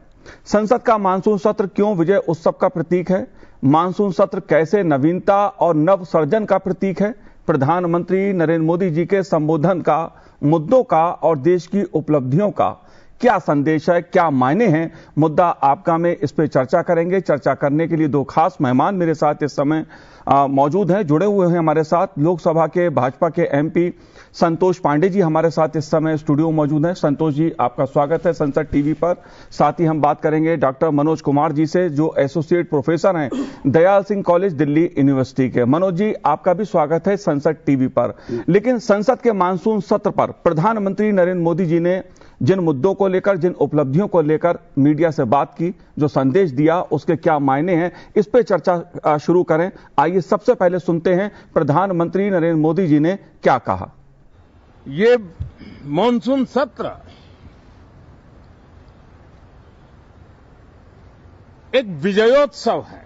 संसद का मानसून सत्र क्यों विजय उत्सव का प्रतीक है? मानसून सत्र कैसे नवीनता और नवसृजन का प्रतीक है? प्रधानमंत्री नरेंद्र मोदी जी के संबोधन का, मुद्दों का और देश की उपलब्धियों का क्या संदेश है, क्या मायने हैं? मुद्दा आपका में इस पे चर्चा करेंगे। चर्चा करने के लिए दो खास मेहमान मेरे साथ इस समय मौजूद हैं, जुड़े हुए हैं हमारे साथ। लोकसभा के भाजपा के एमपी संतोष पांडे जी हमारे साथ इस समय स्टूडियो में मौजूद हैं। संतोष जी, आपका स्वागत है संसद टीवी पर। साथ ही हम बात करेंगे डॉक्टर मनोज कुमार जी से, जो एसोसिएट प्रोफेसर हैं दयाल सिंह कॉलेज दिल्ली यूनिवर्सिटी के। मनोज जी, आपका भी स्वागत है संसद टीवी पर। लेकिन संसद के मानसून सत्र पर प्रधानमंत्री नरेंद्र मोदी जी ने जिन मुद्दों को लेकर, जिन उपलब्धियों को लेकर मीडिया से बात की, जो संदेश दिया, उसके क्या मायने हैं, इस पे चर्चा शुरू करें। आइए सबसे पहले सुनते हैं प्रधानमंत्री नरेंद्र मोदी जी ने क्या कहा। ये मॉनसून सत्र एक विजयोत्सव है।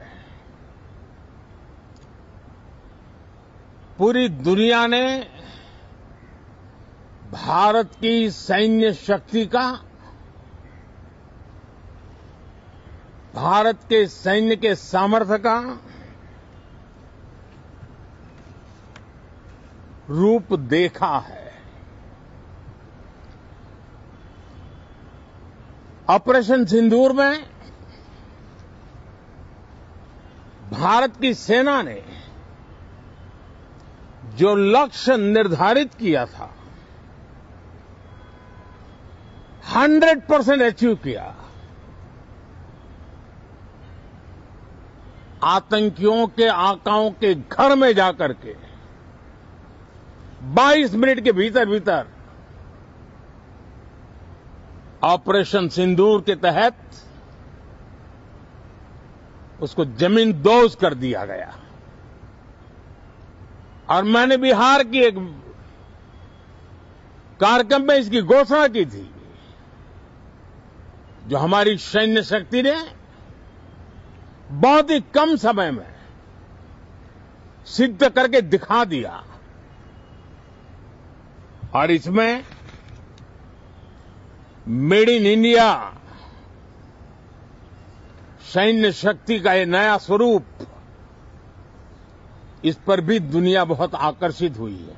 पूरी दुनिया ने भारत की सैन्य शक्ति का, भारत के सैन्य के सामर्थ्य का रूप देखा है। ऑपरेशन सिंदूर में भारत की सेना ने जो लक्ष्य निर्धारित किया था 100% अचीव किया। आतंकियों के आकाओं के घर में जाकर के 22 मिनट के भीतर ऑपरेशन सिंदूर के तहत उसको जमींदोज कर दिया गया। और मैंने बिहार की एक कार्यक्रम में इसकी घोषणा की थी, जो हमारी सैन्य शक्ति ने बहुत ही कम समय में सिद्ध करके दिखा दिया। और इसमें मेड इन इंडिया सैन्य शक्ति का ये नया स्वरूप इस पर भी दुनिया बहुत आकर्षित हुई है।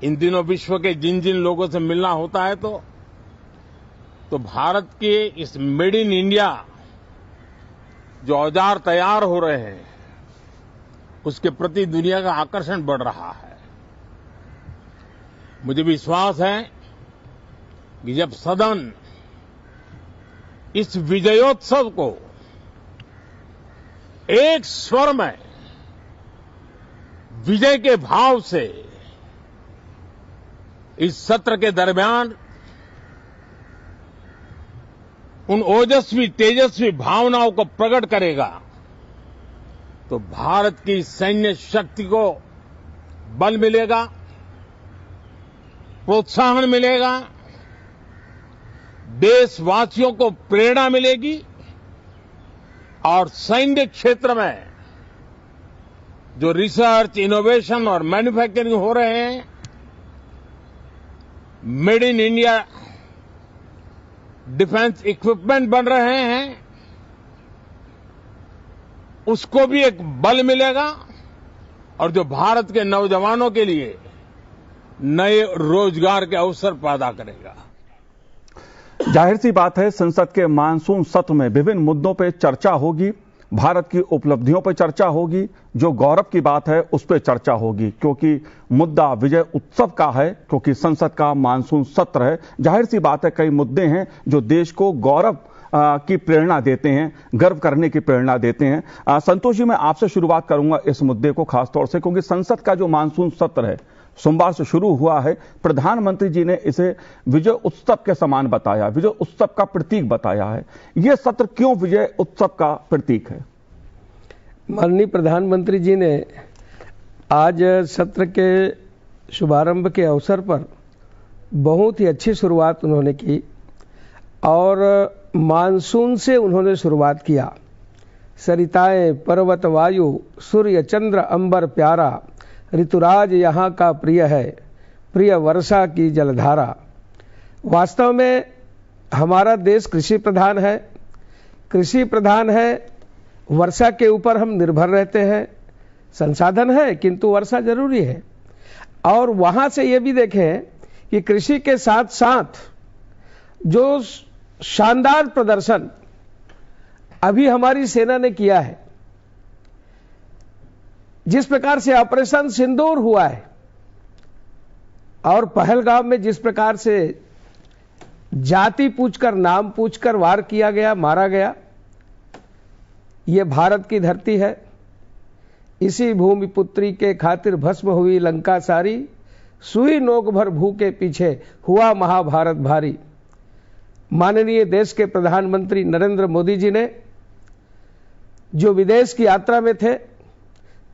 इन दिनों विश्व के जिन जिन लोगों से मिलना होता है तो भारत के इस मेड इन इंडिया जो औजार तैयार हो रहे हैं उसके प्रति दुनिया का आकर्षण बढ़ रहा है। मुझे विश्वास है कि जब सदन इस विजयोत्सव को एक स्वर में विजय के भाव से इस सत्र के दरमियान उन ओजस्वी तेजस्वी भावनाओं को प्रकट करेगा तो भारत की सैन्य शक्ति को बल मिलेगा, प्रोत्साहन मिलेगा, देशवासियों को प्रेरणा मिलेगी और सैन्य क्षेत्र में जो रिसर्च, इनोवेशन और मैन्युफैक्चरिंग हो रहे हैं, made in India defence equipment बन रहे हैं, उसको भी एक बल मिलेगा और जो भारत के नौजवानों के लिए नए रोजगार के अवसर पैदा करेगा। जाहिर सी बात है, संसद के मानसून सत्र में विभिन्न मुद्दों पर चर्चा होगी, भारत की उपलब्धियों पर चर्चा होगी, जो गौरव की बात है उस पर चर्चा होगी, क्योंकि मुद्दा विजय उत्सव का है, क्योंकि संसद का मानसून सत्र है। जाहिर सी बात है, कई मुद्दे हैं जो देश को गौरव की प्रेरणा देते हैं, गर्व करने की प्रेरणा देते हैं। संतोष जी, मैं आपसे शुरुआत करूंगा इस मुद्दे को खासतौर से, क्योंकि संसद का जो मानसून सत्र है सोमवार से शुरू हुआ है। प्रधानमंत्री जी ने इसे विजय उत्सव के समान बताया, विजय उत्सव का प्रतीक बताया है। यह सत्र क्यों विजय उत्सव का प्रतीक है? माननीय प्रधानमंत्री जी ने आज सत्र के शुभारंभ के अवसर पर बहुत ही अच्छी शुरुआत उन्होंने की और मानसून से उन्होंने शुरुआत किया। सरिताएं, पर्वत, वायु, सूर्य, चंद्र, अंबर प्यारा, ऋतुराज यहाँ का प्रिय है, प्रिय वर्षा की जलधारा। वास्तव में हमारा देश कृषि प्रधान है, कृषि प्रधान है, वर्षा के ऊपर हम निर्भर रहते हैं। संसाधन है किंतु वर्षा जरूरी है। और वहां से ये भी देखें कि कृषि के साथ साथ जो शानदार प्रदर्शन अभी हमारी सेना ने किया है, जिस प्रकार से ऑपरेशन सिंदूर हुआ है और पहलगाम में जिस प्रकार से जाति पूछकर, नाम पूछकर वार किया गया, मारा गया, ये भारत की धरती है। इसी भूमि पुत्री के खातिर भस्म हुई लंका सारी, सुई नोक भर भू के पीछे हुआ महाभारत भारी। माननीय देश के प्रधानमंत्री नरेंद्र मोदी जी ने जो विदेश की यात्रा में थे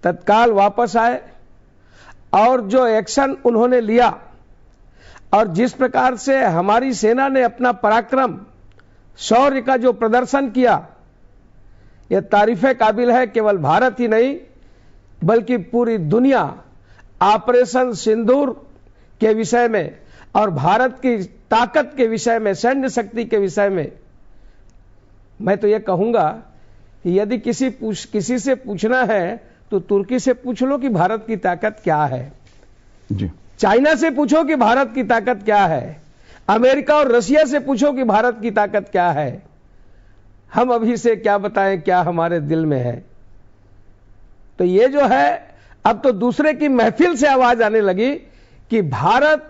तत्काल वापस आए और जो एक्शन उन्होंने लिया और जिस प्रकार से हमारी सेना ने अपना पराक्रम, शौर्य का जो प्रदर्शन किया, यह तारीफे काबिल है। केवल भारत ही नहीं बल्कि पूरी दुनिया ऑपरेशन सिंदूर के विषय में और भारत की ताकत के विषय में, सैन्य शक्ति के विषय में, मैं तो यह कहूंगा कि यदि किसी से पूछना है तो तुर्की से पूछ लो कि भारत की ताकत क्या है जी। चाइना से पूछो कि भारत की ताकत क्या है, अमेरिका और रशिया से पूछो कि भारत की ताकत क्या है। हम अभी से क्या बताएं क्या हमारे दिल में है। तो ये जो है, अब तो दूसरे की महफिल से आवाज आने लगी कि भारत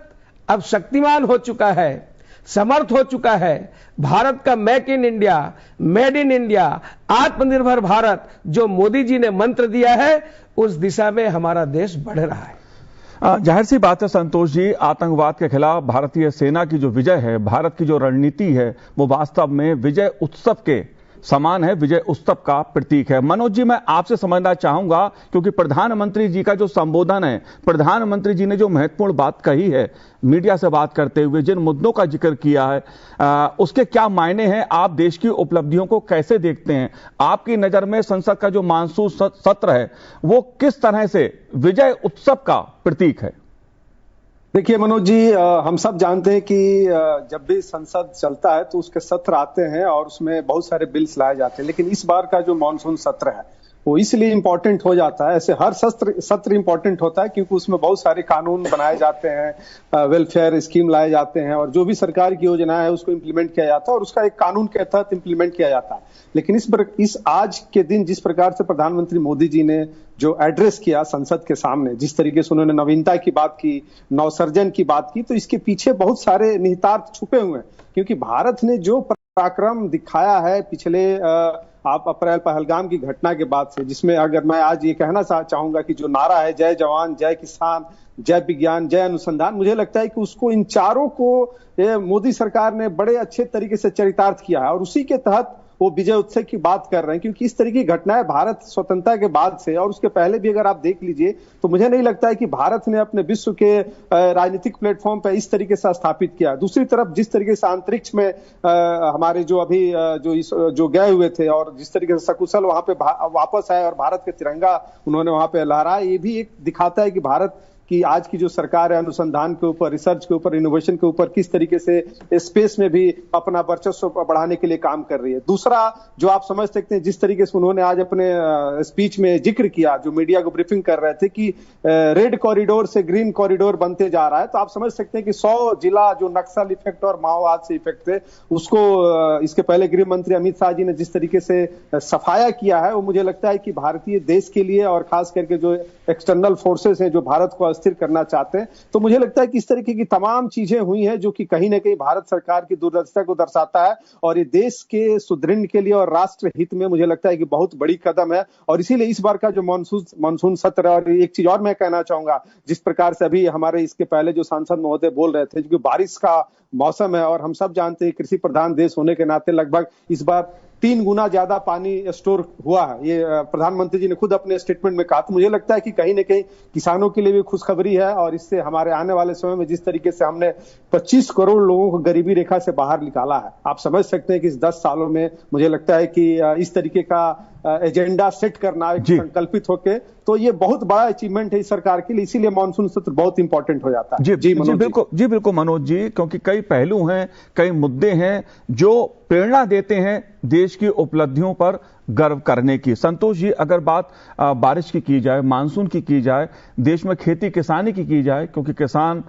अब शक्तिमान हो चुका है, समर्थ हो चुका है। भारत का make in India, made in India, आत्मनिर्भर भारत जो मोदी जी ने मंत्र दिया है, उस दिशा में हमारा देश बढ़ रहा है। जाहिर सी बात है संतोष जी, आतंकवाद के खिलाफ भारतीय सेना की जो विजय है, भारत की जो रणनीति है, वो वास्तव में विजय उत्सव के समान है, विजय उत्सव का प्रतीक है। मनोज जी, मैं आपसे समझना चाहूंगा, क्योंकि प्रधानमंत्री जी का जो संबोधन है, प्रधानमंत्री जी ने जो महत्वपूर्ण बात कही है, मीडिया से बात करते हुए जिन मुद्दों का जिक्र किया है, उसके क्या मायने हैं? आप देश की उपलब्धियों को कैसे देखते हैं? आपकी नजर में संसद का जो मानसून सत्र है, वो किस तरह से विजय उत्सव का प्रतीक है? देखिए मनोज जी, हम सब जानते हैं कि जब भी संसद चलता है तो उसके सत्र आते हैं और उसमें बहुत सारे बिल्स लाए जाते हैं, लेकिन इस बार का जो मानसून सत्र है वो इसलिए इम्पोर्टेंट हो जाता है, ऐसे हर सत्र इम्पोर्टेंट होता है क्योंकि उसमें बहुत सारे कानून बनाए जाते हैं, वेलफेयर स्कीम लाए जाते हैं और जो भी सरकार की योजना है उसको इम्प्लीमेंट किया जाता है और उसका एक कानून के तहत इम्प्लीमेंट किया जाता है। लेकिन इस आज के दिन जिस प्रकार से प्रधानमंत्री मोदी जी ने जो एड्रेस किया संसद के सामने, जिस तरीके से उन्होंने नवीनता की बात की, नवसर्जन की बात की, तो इसके पीछे बहुत सारे निहितार्थ छुपे हुए हैं। क्योंकि भारत ने जो पराक्रम दिखाया है पिछले आप अप्रैल पहलगाम की घटना के बाद से, जिसमें अगर मैं आज ये कहना चाहूंगा कि जो नारा है जय जवान, जय किसान, जय विज्ञान, जय अनुसंधान, मुझे लगता है कि उसको इन चारों को मोदी सरकार ने बड़े अच्छे तरीके से चरितार्थ किया है और उसी के तहत वो विजय उत्सव की बात कर रहे हैं। क्योंकि इस तरह की घटनाएं भारत स्वतंत्रता के बाद से और उसके पहले भी अगर आप देख लीजिए तो मुझे नहीं लगता है कि भारत ने अपने विश्व के राजनीतिक प्लेटफॉर्म पर इस तरीके से स्थापित किया। दूसरी तरफ जिस तरीके से अंतरिक्ष में हमारे जो अभी जो गए हुए थे और जिस तरीके से सकुशल वहां पे वापस आए और भारत के तिरंगा उन्होंने वहां पे लहराया, ये भी एक दिखाता है कि भारत कि आज की जो सरकार है अनुसंधान के ऊपर, रिसर्च के ऊपर, इनोवेशन के ऊपर किस तरीके से स्पेस में भी अपना वर्चस्व बढ़ाने के लिए काम कर रही है। दूसरा जो आप समझ सकते हैं, जिस तरीके से उन्होंने आज अपने स्पीच में जिक्र किया, जो मीडिया को ब्रीफिंग कर रहे थे कि रेड कॉरिडोर से ग्रीन कॉरिडोर बनते जा रहा है, तो आप समझ सकते हैं कि 100 जिला जो नक्सल इफेक्ट और माओवाद से इफेक्ट थे उसको इसके पहले गृह मंत्री अमित शाह जी ने जिस तरीके से सफाया किया है, वो मुझे लगता है कि भारतीय देश के लिए और खास करके जो एक्सटर्नल फोर्सेस हैं जो भारत को स्थिर करना चाहते हैं, तो मुझे लगता है कि इस तरीके की तमाम चीजें हुई हैं जो कि कहीं ना कहीं भारत सरकार की दूरदर्शिता को दर्शाता है और ये देश के सुदृढ़ के लिए और राष्ट्र हित में मुझे लगता है कि बहुत बड़ी कदम है। और इसीलिए इस बार का जो मानसून सत्र है, और एक चीज और मैं कहना चाहूंगा, जिस प्रकार से अभी हमारे इसके पहले जो सांसद महोदय बोल रहे थे, क्योंकि बारिश का मौसम है और हम सब जानते हैं कृषि प्रधान देश होने के नाते लगभग इस बार 3 गुना ज्यादा पानी स्टोर हुआ है, ये प्रधानमंत्री जी ने खुद अपने स्टेटमेंट में कहा। तो मुझे लगता है कि कहीं न कहीं किसानों के लिए भी खुशखबरी है और इससे हमारे आने वाले समय में जिस तरीके से हमने 25 करोड़ लोगों को गरीबी रेखा से बाहर निकाला है, आप समझ सकते हैं कि इस 10 सालों में मुझे लगता है कि इस तरीके का एजेंडा सेट करना संकल्पित होके, तो ये बहुत बड़ा अचीवमेंट है इस सरकार के लिए। इसीलिए मानसून सत्र बहुत इंपॉर्टेंट हो जाता है। जी बिल्कुल मनोज जी, क्योंकि कई पहलू हैं, कई मुद्दे हैं जो प्रेरणा देते हैं देश की उपलब्धियों पर गर्व करने की। संतोष जी, अगर बात बारिश की जाए, मानसून की जाए, देश में खेती किसानी की जाए, क्योंकि किसान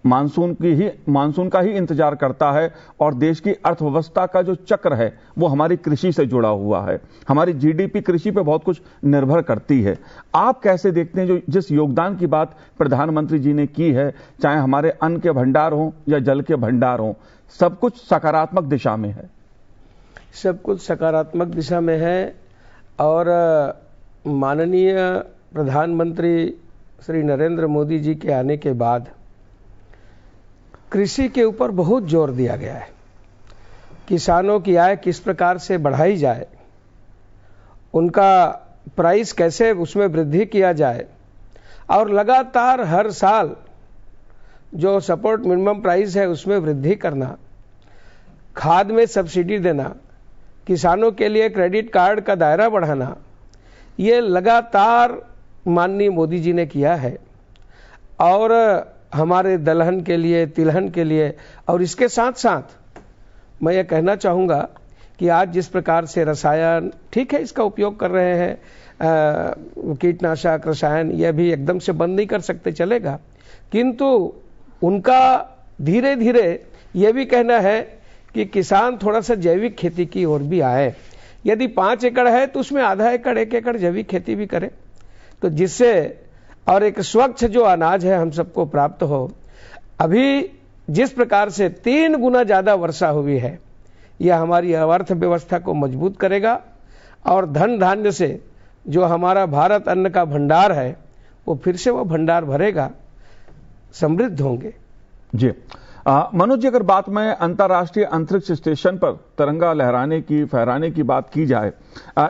मानसून का ही इंतजार करता है और देश की अर्थव्यवस्था का जो चक्र है वो हमारी कृषि से जुड़ा हुआ है। हमारी जीडीपी कृषि पे बहुत कुछ निर्भर करती है। आप कैसे देखते हैं जो जिस योगदान की बात प्रधानमंत्री जी ने की है, चाहे हमारे अन्न के भंडार हों या जल के भंडार हों, सब कुछ सकारात्मक दिशा में है? सब कुछ सकारात्मक दिशा में है और माननीय प्रधानमंत्री श्री नरेंद्र मोदी जी के आने के बाद कृषि के ऊपर बहुत जोर दिया गया है। किसानों की आय किस प्रकार से बढ़ाई जाए, उनका प्राइस कैसे उसमें वृद्धि किया जाए और लगातार हर साल जो सपोर्ट मिनिमम प्राइस है उसमें वृद्धि करना, खाद में सब्सिडी देना, किसानों के लिए क्रेडिट कार्ड का दायरा बढ़ाना, ये लगातार माननीय मोदी जी ने किया है। और हमारे दलहन के लिए, तिलहन के लिए, और इसके साथ साथ मैं ये कहना चाहूँगा कि आज जिस प्रकार से रसायन, ठीक है इसका उपयोग कर रहे हैं, कीटनाशक रसायन, यह भी एकदम से बंद नहीं कर सकते, चलेगा, किंतु उनका धीरे धीरे यह भी कहना है कि किसान थोड़ा सा जैविक खेती की ओर भी आए। यदि 5 एकड़ है तो उसमें आधा एकड़, 1 एकड़ जैविक खेती भी करें, तो जिससे और एक स्वच्छ जो अनाज है हम सबको प्राप्त हो। अभी जिस प्रकार से 3 गुना ज्यादा वर्षा हुई है, यह हमारी अर्थव्यवस्था को मजबूत करेगा और धन धान्य से जो हमारा भारत अन्न का भंडार है वो फिर से वो भंडार भरेगा, समृद्ध होंगे। जी मनोज जी, अगर बात में अंतर्राष्ट्रीय अंतरिक्ष स्टेशन पर तिरंगा लहराने की, फहराने की बात की जाए,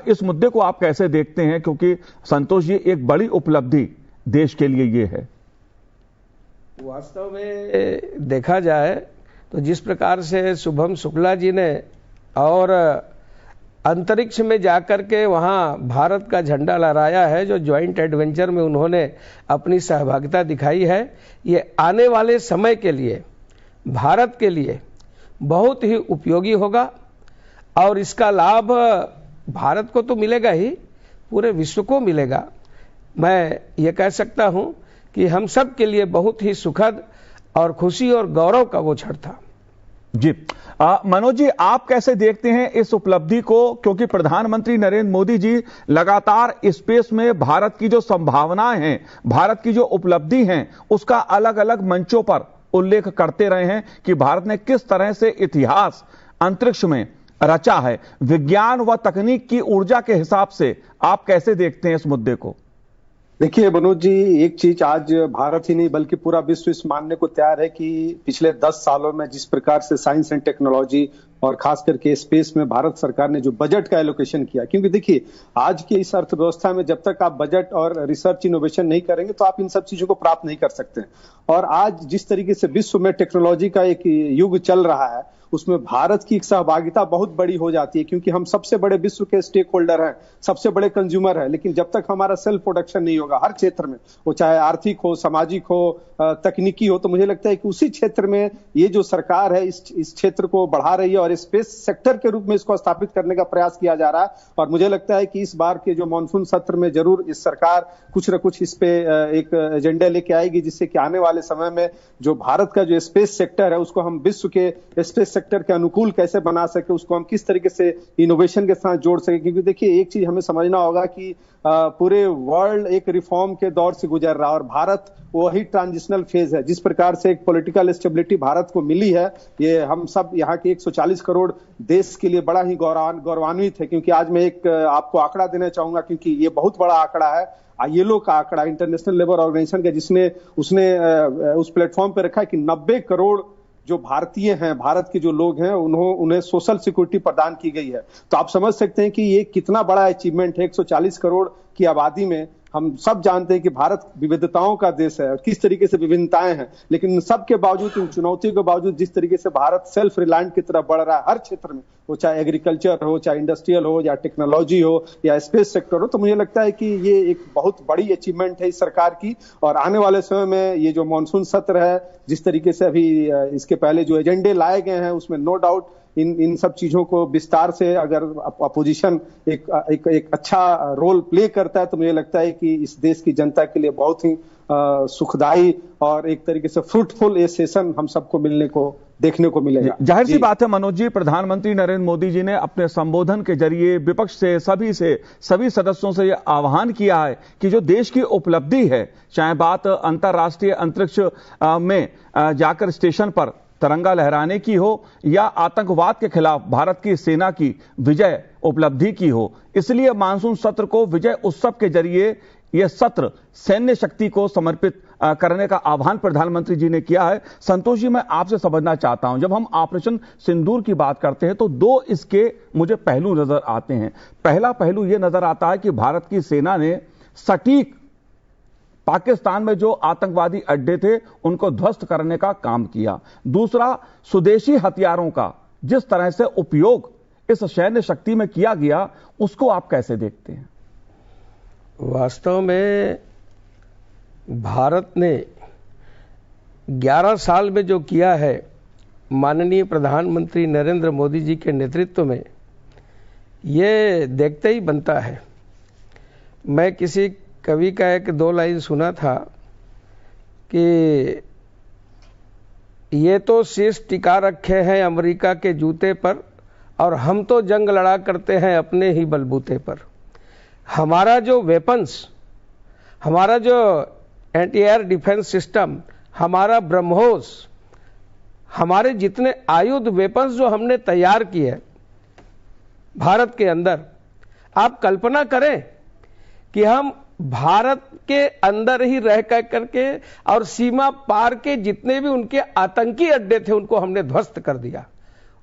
इस मुद्दे को आप कैसे देखते हैं? क्योंकि संतोष जी, एक बड़ी उपलब्धि देश के लिए ये है। वास्तव में देखा जाए तो जिस प्रकार से शुभम शुक्ला जी ने और अंतरिक्ष में जाकर के वहां भारत का झंडा लहराया है, जो ज्वाइंट एडवेंचर में उन्होंने अपनी सहभागिता दिखाई है, ये आने वाले समय के लिए भारत के लिए बहुत ही उपयोगी होगा और इसका लाभ भारत को तो मिलेगा ही, पूरे विश्व को मिलेगा, मैं ये कह सकता हूं कि हम सब के लिए बहुत ही सुखद और खुशी और गौरव का वो क्षण था। जी मनोज जी, आप कैसे देखते हैं इस उपलब्धि को, क्योंकि प्रधानमंत्री नरेंद्र मोदी जी लगातार स्पेस में भारत की जो संभावनाएं हैं, भारत की जो उपलब्धि हैं, उसका अलग अलग मंचों पर उल्लेख करते रहे हैं कि भारत ने किस तरह से इतिहास अंतरिक्ष में रचा है। विज्ञान व तकनीक की ऊर्जा के हिसाब से आप कैसे देखते हैं इस मुद्दे को? देखिए मनोज जी, एक चीज आज भारत ही नहीं बल्कि पूरा विश्व इस मानने को तैयार है कि पिछले 10 सालों में जिस प्रकार से साइंस एंड टेक्नोलॉजी और खास करके स्पेस में भारत सरकार ने जो बजट का एलोकेशन किया, क्योंकि देखिए आज की इस अर्थव्यवस्था में जब तक आप बजट और रिसर्च इनोवेशन नहीं करेंगे तो आप इन सब चीजों को प्राप्त नहीं कर सकते। और आज जिस तरीके से विश्व में टेक्नोलॉजी का एक युग चल रहा है, उसमें भारत की सहभागिता बहुत बड़ी हो जाती है, क्योंकि हम सबसे बड़े विश्व के स्टेक होल्डर हैं, सबसे बड़े कंज्यूमर हैं। लेकिन जब तक हमारा सेल्फ प्रोडक्शन नहीं होगा हर क्षेत्र में, वो चाहे आर्थिक हो, सामाजिक हो, तकनीकी हो, तो मुझे लगता है कि उसी क्षेत्र में ये जो सरकार है इस क्षेत्र को बढ़ा रही है और स्पेस सेक्टर के रूप में इसको स्थापित करने का प्रयास किया जा रहा है। और मुझे लगता है कि इस बार के जो मानसून सत्र में जरूर इस सरकार कुछ न कुछ इस पे एक एजेंडा लेके आएगी, जिससे कि आने वाले समय में जो भारत का जो स्पेस सेक्टर है उसको हम विश्व के स्पेस सेक्टर के अनुकूल कैसे बना सके, उसको हम किस तरीके से इनोवेशन के साथ जोड़ सके। क्योंकि देखिए एक चीज हमें समझना होगा कि पूरे वर्ल्ड एक रिफॉर्म के दौर से गुजर रहा है और भारत वही ट्रांजिशनल फेज है। जिस प्रकार से एक पॉलिटिकल स्टेबिलिटी भारत को मिली है, ये हम सब यहाँ के 140 करोड़ देश के लिए बड़ा ही गौरवान्वित है। क्योंकि आज मैं एक आपको आंकड़ा देना चाहूंगा, क्योंकि ये बहुत बड़ा आंकड़ा है, ILO का आंकड़ा, इंटरनेशनल लेबर ऑर्गेनाइजेशन का, उसने उस प्लेटफॉर्म पे रखा है कि 90 करोड़ जो भारतीय हैं, भारत के जो लोग हैं, उन्हें सोशल सिक्योरिटी प्रदान की गई है। तो आप समझ सकते हैं कि ये कितना बड़ा अचीवमेंट है। 140 करोड़ की आबादी में हम सब जानते हैं कि भारत विविधताओं का देश है और किस तरीके से विभिन्नताएं हैं, लेकिन इन सब के बावजूद, इन चुनौतियों के बावजूद जिस तरीके से भारत सेल्फ रिलायंट की तरफ बढ़ रहा है हर क्षेत्र में, वो चाहे एग्रीकल्चर हो, चाहे इंडस्ट्रियल हो, या टेक्नोलॉजी हो, या स्पेस सेक्टर हो, तो मुझे लगता है कि ये एक बहुत बड़ी अचीवमेंट है इस सरकार की। और आने वाले समय में ये जो मानसून सत्र है, जिस तरीके से अभी इसके पहले जो एजेंडे लाए गए हैं, उसमें नो डाउट इन सब चीजों को विस्तार से अगर अपोजिशन एक अच्छा रोल प्ले करता है, तो मुझे लगता है कि इस देश की जनता के लिए बहुत ही सुखदायी और एक तरीके से फ्रूटफुल ये सेशन हम सबको देखने को मिलेगा। जाहिर सी बात है मनोज जी, प्रधानमंत्री नरेंद्र मोदी जी ने अपने संबोधन के जरिए विपक्ष से सभी सदस्यों से यह आह्वान किया है कि जो देश की उपलब्धि है, चाहे बात अंतर्राष्ट्रीय अंतरिक्ष में जाकर स्टेशन पर तिरंगा लहराने की हो या आतंकवाद के खिलाफ भारत की सेना की विजय उपलब्धि की हो, इसलिए मानसून सत्र को विजय उत्सव के जरिए यह सत्र सैन्य शक्ति को समर्पित करने का आह्वान प्रधानमंत्री जी ने किया है। संतोष जी, मैं आपसे समझना चाहता हूं, जब हम ऑपरेशन सिंदूर की बात करते हैं तो दो इसके मुझे पहलू नजर आते हैं। पहला पहलू यह नजर आता है कि भारत की सेना ने सटीक पाकिस्तान में जो आतंकवादी अड्डे थे उनको ध्वस्त करने का काम किया। दूसरा, स्वदेशी हथियारों का जिस तरह से उपयोग इस सैन्य शक्ति में किया गया, उसको आप कैसे देखते हैं? वास्तव में भारत ने 11 साल में जो किया है, माननीय प्रधानमंत्री नरेंद्र मोदी जी के नेतृत्व में, ये देखते ही बनता है। मैं किसी कवि का एक 2 लाइन सुना था कि ये तो शीश टिका रखे हैं अमेरिका के जूते पर और हम तो जंग लड़ा करते हैं अपने ही बलबूते पर। हमारा जो वेपन्स, हमारा जो एंटी एयर डिफेंस सिस्टम, हमारा ब्रह्मोस, हमारे जितने आयुध वेपन्स जो हमने तैयार किए भारत के अंदर, आप कल्पना करें कि हम भारत के अंदर ही रह करके और सीमा पार के जितने भी उनके आतंकी अड्डे थे उनको हमने ध्वस्त कर दिया,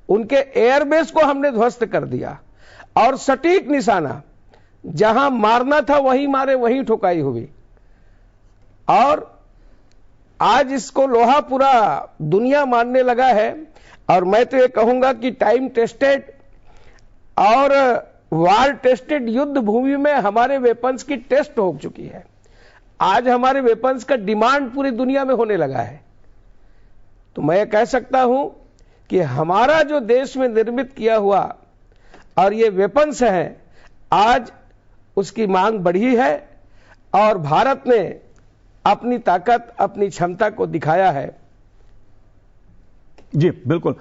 उनके एयरबेस को हमने ध्वस्त कर दिया और सटीक निशाना जहां मारना था वहीं मारे, वहीं ठुकाई हुई। और आज इसको लोहा पूरा दुनिया मानने लगा है। और मैं तो ये कहूंगा कि टाइम टेस्टेड और वार टेस्टेड युद्ध भूमि में हमारे वेपन्स की टेस्ट हो चुकी है। आज हमारे वेपन्स का डिमांड पूरी दुनिया में होने लगा है। तो मैं कह सकता हूं कि हमारा जो देश में निर्मित किया हुआ और ये वेपन्स हैं, आज उसकी मांग बढ़ी है और भारत ने अपनी ताकत, अपनी क्षमता को दिखाया है। जी बिल्कुल।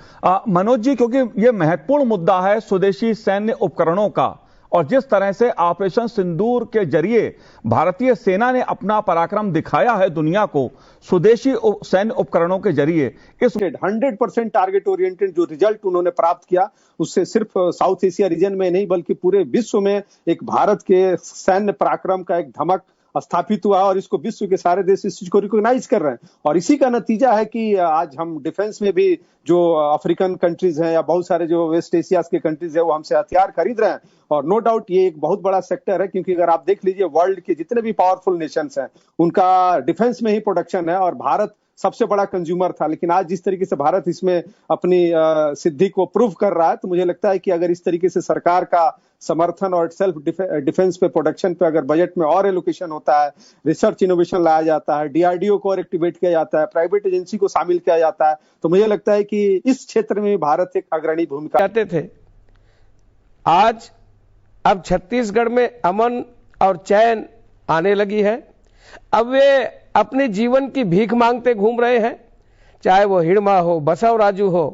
मनोज जी, क्योंकि यह महत्वपूर्ण मुद्दा है स्वदेशी सैन्य उपकरणों का, और जिस तरह से ऑपरेशन सिंदूर के जरिए भारतीय सेना ने अपना पराक्रम दिखाया है दुनिया को स्वदेशी सैन्य उपकरणों के जरिए, इस 100% टारगेट ओरिएंटेड जो रिजल्ट उन्होंने प्राप्त किया, उससे सिर्फ साउथ एशिया रीजन में नहीं बल्कि पूरे विश्व में एक भारत के सैन्य पराक्रम का एक धमक स्थापित हुआ और इसको विश्व के सारे देश इस चीज को रिकॉग्नाइज कर रहे हैं। और इसी का नतीजा है कि आज हम डिफेंस में भी जो अफ्रीकन कंट्रीज हैं या बहुत सारे जो वेस्ट एशिया के कंट्रीज है वो हमसे हथियार खरीद रहे हैं। और नो डाउट ये एक बहुत बड़ा सेक्टर है, क्योंकि अगर आप देख लीजिए वर्ल्ड के जितने भी पावरफुल नेशंस हैं उनका डिफेंस में ही प्रोडक्शन है और भारत सबसे बड़ा कंज्यूमर था। लेकिन आज जिस तरीके से भारत इसमें अपनी सिद्धि को प्रूव कर रहा है, तो मुझे लगता है कि अगर इस तरीके से सरकार का समर्थन और सेल्फ डिफेंस पे, प्रोडक्शन पे अगर बजट में और एलोकेशन होता है, रिसर्च इनोवेशन लाया जाता है, डीआरडीओ को और एक्टिवेट किया जाता है, प्राइवेट एजेंसी को शामिल किया जाता है, तो मुझे लगता है कि इस क्षेत्र में भारत एक अग्रणी भूमिका चाहते थे। आज अब छत्तीसगढ़ में अमन और चैन आने लगी है। अब वे अपने जीवन की भीख मांगते घूम रहे हैं, चाहे वो हिड़मा हो, बसव राजू हो,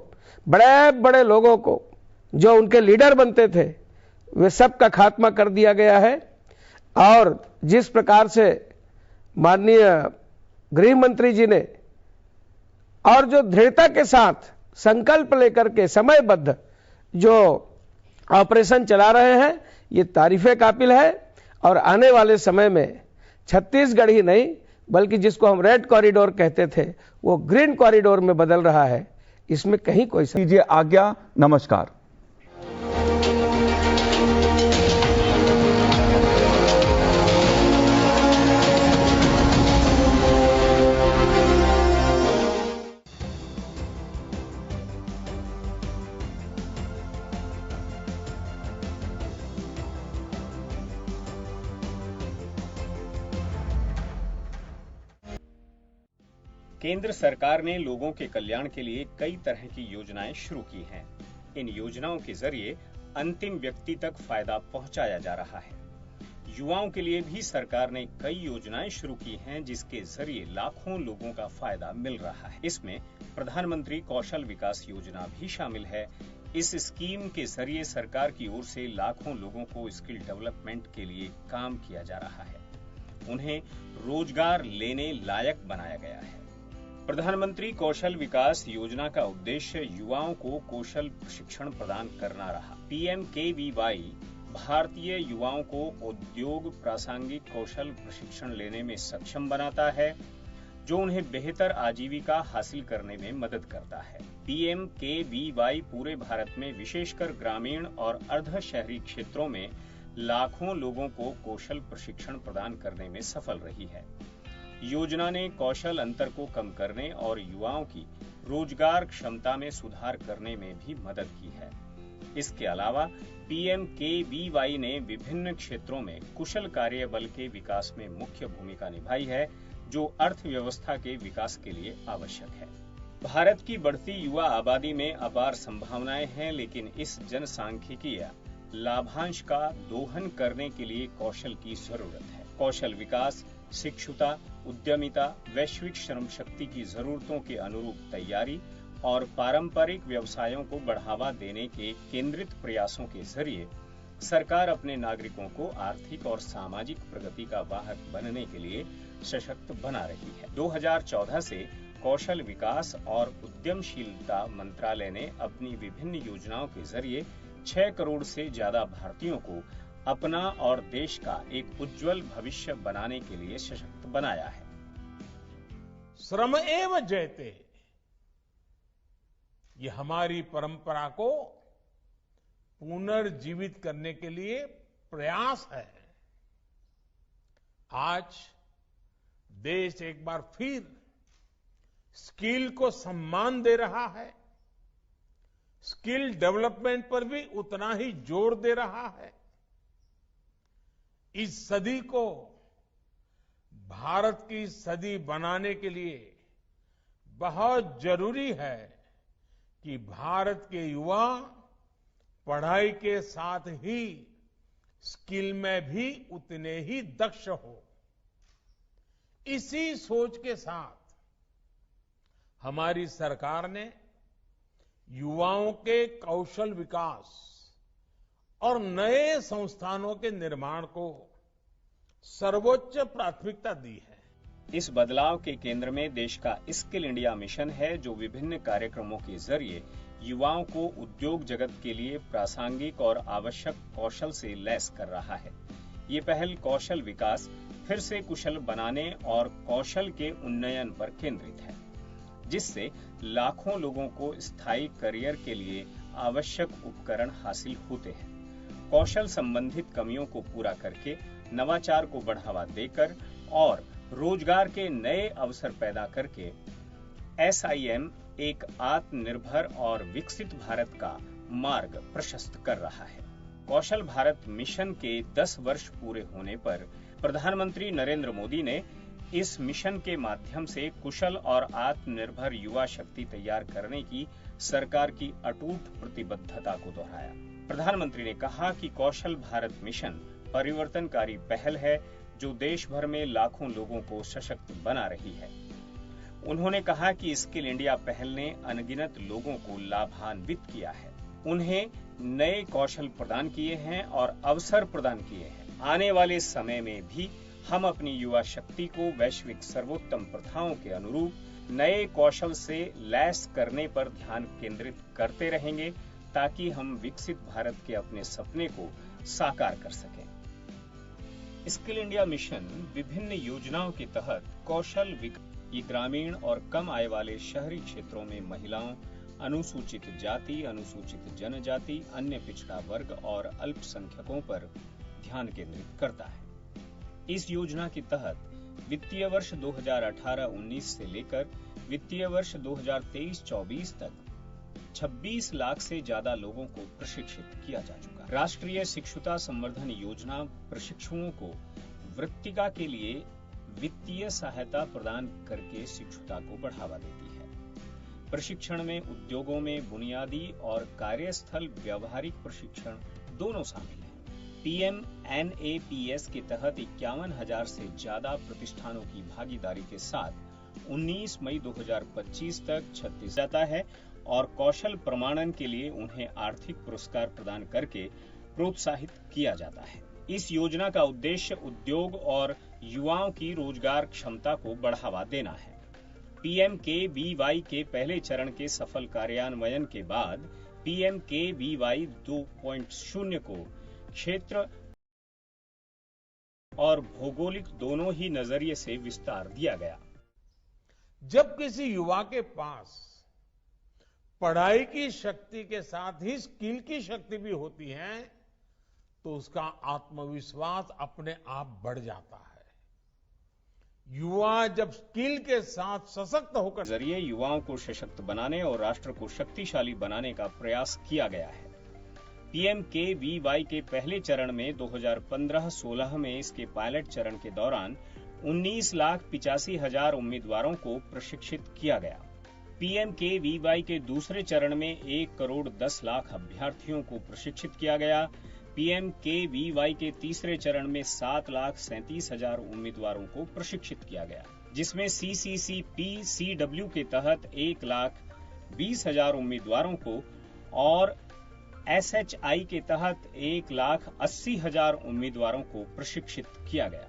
बड़े बड़े लोगों को जो उनके लीडर बनते थे वे सब का खात्मा कर दिया गया है। और जिस प्रकार से माननीय गृह मंत्री जी ने और जो दृढ़ता के साथ संकल्प लेकर के समयबद्ध जो ऑपरेशन चला रहे हैं, ये तारीफे काबिल है। और आने वाले समय में छत्तीसगढ़ ही नहीं बल्कि जिसको हम रेड कॉरिडोर कहते थे वो ग्रीन कॉरिडोर में बदल रहा है, इसमें कहीं कोई दीजिए आज्ञा। नमस्कार। केंद्र सरकार ने लोगों के कल्याण के लिए कई तरह की योजनाएं शुरू की हैं। इन योजनाओं के जरिए अंतिम व्यक्ति तक फायदा पहुंचाया जा रहा है। युवाओं के लिए भी सरकार ने कई योजनाएं शुरू की हैं जिसके जरिए लाखों लोगों का फायदा मिल रहा है। इसमें प्रधानमंत्री कौशल विकास योजना भी शामिल है। इस स्कीम के जरिए सरकार की ओर से लाखों लोगों को स्किल डेवलपमेंट के लिए काम किया जा रहा है, उन्हें रोजगार लेने लायक बनाया गया है। प्रधानमंत्री कौशल विकास योजना का उद्देश्य युवाओं को कौशल प्रशिक्षण प्रदान करना रहा। PMKVY भारतीय युवाओं को उद्योग प्रासंगिक कौशल प्रशिक्षण लेने में सक्षम बनाता है, जो उन्हें बेहतर आजीविका हासिल करने में मदद करता है। PMKVY पूरे भारत में विशेषकर ग्रामीण और अर्ध शहरी क्षेत्रों में लाखों लोगों को कौशल प्रशिक्षण प्रदान करने में सफल रही है। योजना ने कौशल अंतर को कम करने और युवाओं की रोजगार क्षमता में सुधार करने में भी मदद की है। इसके अलावा PMKVY ने विभिन्न क्षेत्रों में कुशल कार्यबल के विकास में मुख्य भूमिका निभाई है, जो अर्थव्यवस्था के विकास के लिए आवश्यक है। भारत की बढ़ती युवा आबादी में अपार संभावनाएं हैं, लेकिन इस जनसांख्यिकीय लाभांश का दोहन करने के लिए कौशल की जरूरत है। कौशल विकास, शिक्षुता, उद्यमिता, वैश्विक श्रम शक्ति की जरूरतों के अनुरूप तैयारी और पारंपरिक व्यवसायों को बढ़ावा देने के केंद्रित प्रयासों के जरिए सरकार अपने नागरिकों को आर्थिक और सामाजिक प्रगति का वाहक बनने के लिए सशक्त बना रही है। 2014 से कौशल विकास और उद्यमशीलता मंत्रालय ने अपनी विभिन्न योजनाओं के जरिए 6 करोड़ से ज्यादा भारतीयों को अपना और देश का एक उज्जवल भविष्य बनाने के लिए सशक्त बनाया है। श्रम एव जयते, ये हमारी परंपरा को पुनर्जीवित करने के लिए प्रयास है। आज देश एक बार फिर स्किल को सम्मान दे रहा है, स्किल डेवलपमेंट पर भी उतना ही जोर दे रहा है। इस सदी को भारत की सदी बनाने के लिए बहुत जरूरी है कि भारत के युवा पढ़ाई के साथ ही स्किल में भी उतने ही दक्ष हो। इसी सोच के साथ हमारी सरकार ने युवाओं के कौशल विकास और नए संस्थानों के निर्माण को सर्वोच्च प्राथमिकता दी है। इस बदलाव के केंद्र में देश का स्किल इंडिया मिशन है, जो विभिन्न कार्यक्रमों के जरिए युवाओं को उद्योग जगत के लिए प्रासंगिक और आवश्यक कौशल से लैस कर रहा है। ये पहल कौशल विकास, फिर से कुशल बनाने और कौशल के उन्नयन पर केंद्रित है, जिससे लाखों लोगों को स्थायी करियर के लिए आवश्यक उपकरण हासिल होते हैं। कौशल संबंधित कमियों को पूरा करके नवाचार को बढ़ावा देकर और रोजगार के नए अवसर पैदा करके SIM एक आत्मनिर्भर और विकसित भारत का मार्ग प्रशस्त कर रहा है। कौशल भारत मिशन के 10 वर्ष पूरे होने पर प्रधानमंत्री नरेंद्र मोदी ने इस मिशन के माध्यम से कुशल और आत्मनिर्भर युवा शक्ति तैयार करने की सरकार की अटूट प्रतिबद्धता को दोहराया। प्रधानमंत्री ने कहा कि कौशल भारत मिशन परिवर्तनकारी पहल है, जो देश भर में लाखों लोगों को सशक्त बना रही है। उन्होंने कहा कि स्किल इंडिया पहल ने अनगिनत लोगों को लाभान्वित किया है, उन्हें नए कौशल प्रदान किए हैं और अवसर प्रदान किए हैं। आने वाले समय में भी हम अपनी युवा शक्ति को वैश्विक सर्वोत्तम प्रथाओं के अनुरूप नए कौशल से लैस करने पर ध्यान केंद्रित करते रहेंगे, ताकि हम विकसित भारत के अपने सपने को साकार कर सकें। स्किल इंडिया मिशन विभिन्न योजनाओं के तहत कौशल विकास की ग्रामीण और कम आय वाले शहरी क्षेत्रों में महिलाओं, अनुसूचित जाति, अनुसूचित जनजाति, अन्य पिछड़ा वर्ग और अल्पसंख्यकों पर ध्यान केंद्रित करता है। इस योजना के तहत वित्तीय वर्ष 2018-19 से लेकर वित्तीय वर्ष 2023-24 तक 26 लाख से ज्यादा लोगों को प्रशिक्षित किया जा चुका है। राष्ट्रीय शिक्षुता संवर्धन योजना प्रशिक्षुओं को वृत्तिका के लिए वित्तीय सहायता प्रदान करके शिक्षुता को बढ़ावा देती है। प्रशिक्षण में उद्योगों में बुनियादी और कार्यस्थल व्यावहारिक प्रशिक्षण दोनों शामिल हैं। PMNAPS के तहत 51,000 से ज्यादा प्रतिष्ठानों की भागीदारी के साथ 19 मई 2025 तक 36 जाता है और कौशल प्रमाणन के लिए उन्हें आर्थिक पुरस्कार प्रदान करके प्रोत्साहित किया जाता है। इस योजना का उद्देश्य उद्योग और युवाओं की रोजगार क्षमता को बढ़ावा देना है। PMKVY के पहले चरण के सफल कार्यान्वयन के बाद PMKVY 2.0 को क्षेत्र और भौगोलिक दोनों ही नजरिए से विस्तार दिया गया। जब किसी युवा के पास पढ़ाई की शक्ति के साथ ही स्किल की शक्ति भी होती है, तो उसका आत्मविश्वास अपने आप बढ़ जाता है। युवा जब स्किल के साथ सशक्त होकर जरिए युवाओं को सशक्त बनाने और राष्ट्र को शक्तिशाली बनाने का प्रयास किया गया है। PMKVY के पहले चरण में 2015-16 में इसके पायलट चरण के दौरान 19,85,000 उम्मीदवारों को प्रशिक्षित किया गया। PMKVY के दूसरे चरण में 1 करोड़ 10 लाख अभ्यर्थियों को प्रशिक्षित किया गया। PMKVY के तीसरे चरण में 7,37,000 उम्मीदवारों को प्रशिक्षित किया गया, जिसमें CCCP-CW के तहत 1,20,000 उम्मीदवारों को और SHI के तहत 1,80,000 उम्मीदवारों को प्रशिक्षित किया गया।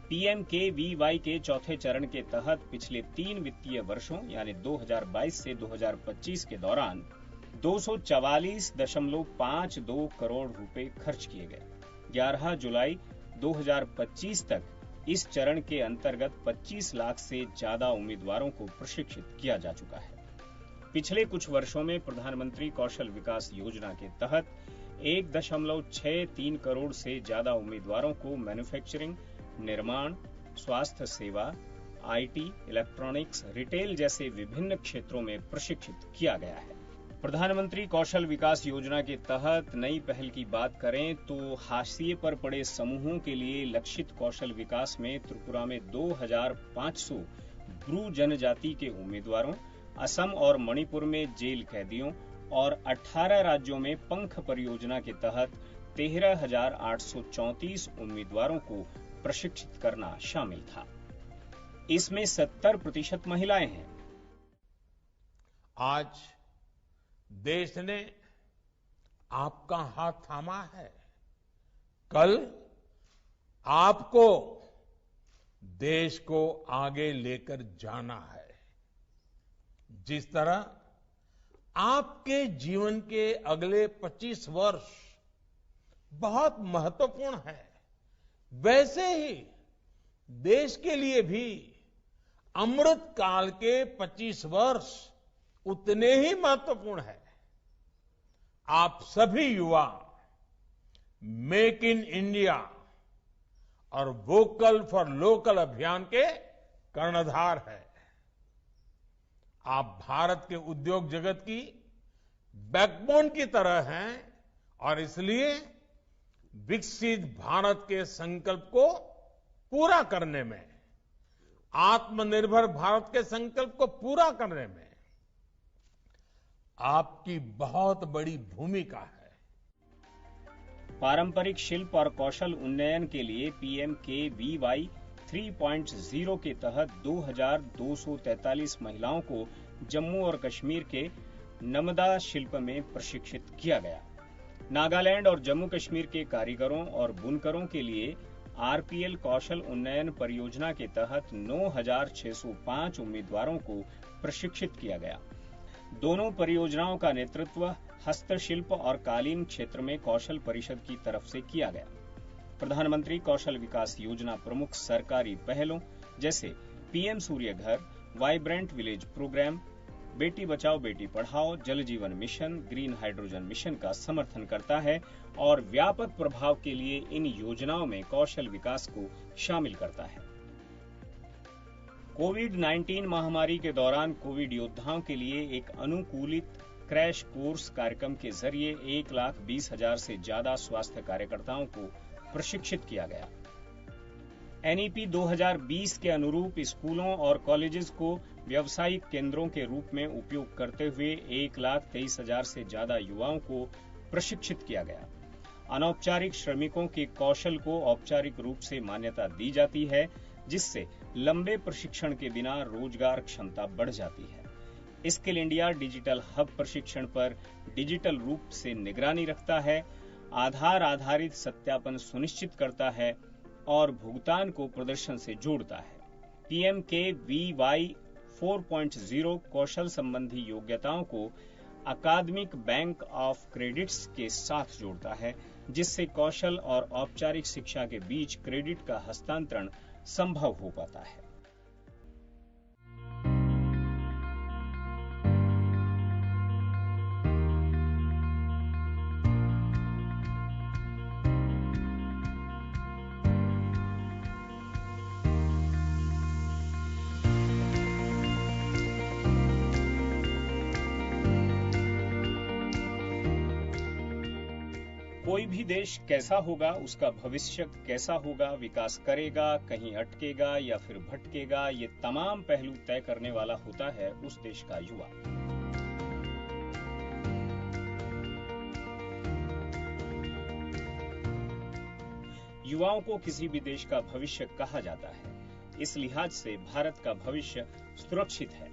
PMKVY के चौथे चरण के तहत पिछले 3 वित्तीय वर्षों यानी 2022 से 2025 के दौरान 244.52 करोड़ रुपए खर्च किए गए। 11 जुलाई 2025 तक इस चरण के अंतर्गत 25 लाख से ज्यादा उम्मीदवारों को प्रशिक्षित किया जा चुका है। पिछले कुछ वर्षों में प्रधानमंत्री कौशल विकास योजना के तहत 1.63 करोड़ से ज्यादा उम्मीदवारों को मैन्युफैक्चरिंग, निर्माण, स्वास्थ्य सेवा, IT, इलेक्ट्रॉनिक्स, रिटेल जैसे विभिन्न क्षेत्रों में प्रशिक्षित किया गया है। प्रधानमंत्री कौशल विकास योजना के तहत नई पहल की बात करें तो हाशिए पर पड़े समूहों के लिए लक्षित कौशल विकास में त्रिपुरा में 2,500 ब्रू जनजाति के उम्मीदवारों, असम और मणिपुर में जेल कैदियों और 18 राज्यों में पंख परियोजना के तहत 13,834 उम्मीदवारों को प्रशिक्षित करना शामिल था। इसमें 70% महिलाएं हैं। आज देश ने आपका हाथ थामा है। कल आपको देश को आगे लेकर जाना है। जिस तरह आपके जीवन के अगले 25 वर्ष बहुत महत्वपूर्ण है, वैसे ही देश के लिए भी अमृत काल के 25 वर्ष उतने ही महत्वपूर्ण है। आप सभी युवा मेक इन इंडिया और वोकल फॉर लोकल अभियान के कर्णधार है। आप भारत के उद्योग जगत की बैकबोन की तरह हैं और इसलिए विकसित भारत के संकल्प को पूरा करने में, आत्मनिर्भर भारत के संकल्प को पूरा करने में आपकी बहुत बड़ी भूमिका है। पारंपरिक शिल्प और कौशल उन्नयन के लिए PMKVY 3.0 के तहत 2,243 महिलाओं को जम्मू और कश्मीर के नमदा शिल्प में प्रशिक्षित किया गया। नागालैंड और जम्मू कश्मीर के कारीगरों और बुनकरों के लिए RPL कौशल उन्नयन परियोजना के तहत 9,605 उम्मीदवारों को प्रशिक्षित किया गया। दोनों परियोजनाओं का नेतृत्व हस्तशिल्प और कालीन क्षेत्र में कौशल परिषद की तरफ से किया गया। प्रधानमंत्री कौशल विकास योजना प्रमुख सरकारी पहलों जैसे PM सूर्य घर, vibrant village programme, Beti Bachao Beti Padhao, जल जीवन मिशन, ग्रीन हाइड्रोजन मिशन का समर्थन करता है और व्यापक प्रभाव के लिए इन योजनाओं में कौशल विकास को शामिल करता है। कोविड-19 महामारी के दौरान कोविड योद्धाओं के लिए एक अनुकूलित क्रैश कोर्स कार्यक्रम के जरिए 1,20,000 से ज्यादा स्वास्थ्य कार्यकर्ताओं को प्रशिक्षित किया गया। NEP 2020 के अनुरूप स्कूलों और कॉलेजेस को व्यावसायिक केंद्रों के रूप में उपयोग करते हुए 1,23,000 से ज्यादा युवाओं को प्रशिक्षित किया गया। अनौपचारिक श्रमिकों के कौशल को औपचारिक रूप से मान्यता दी जाती है, जिससे लंबे प्रशिक्षण के बिना रोजगार क्षमता बढ़ जाती है। स्किल इंडिया डिजिटल हब प्रशिक्षण पर डिजिटल रूप से निगरानी रखता है, आधार आधारित सत्यापन सुनिश्चित करता है और भुगतान को प्रदर्शन से जोड़ता है। PMKVY 4.0 कौशल संबंधी योग्यताओं को अकादमिक बैंक ऑफ क्रेडिट्स के साथ जोड़ता है, जिससे कौशल और औपचारिक शिक्षा के बीच क्रेडिट का हस्तांतरण संभव हो पाता है। कोई भी देश कैसा होगा, उसका भविष्य कैसा होगा, विकास करेगा, कहीं अटकेगा या फिर भटकेगा, ये तमाम पहलू तय करने वाला होता है उस देश का युवा। युवाओं को किसी भी देश का भविष्य कहा जाता है। इस लिहाज से भारत का भविष्य सुरक्षित है।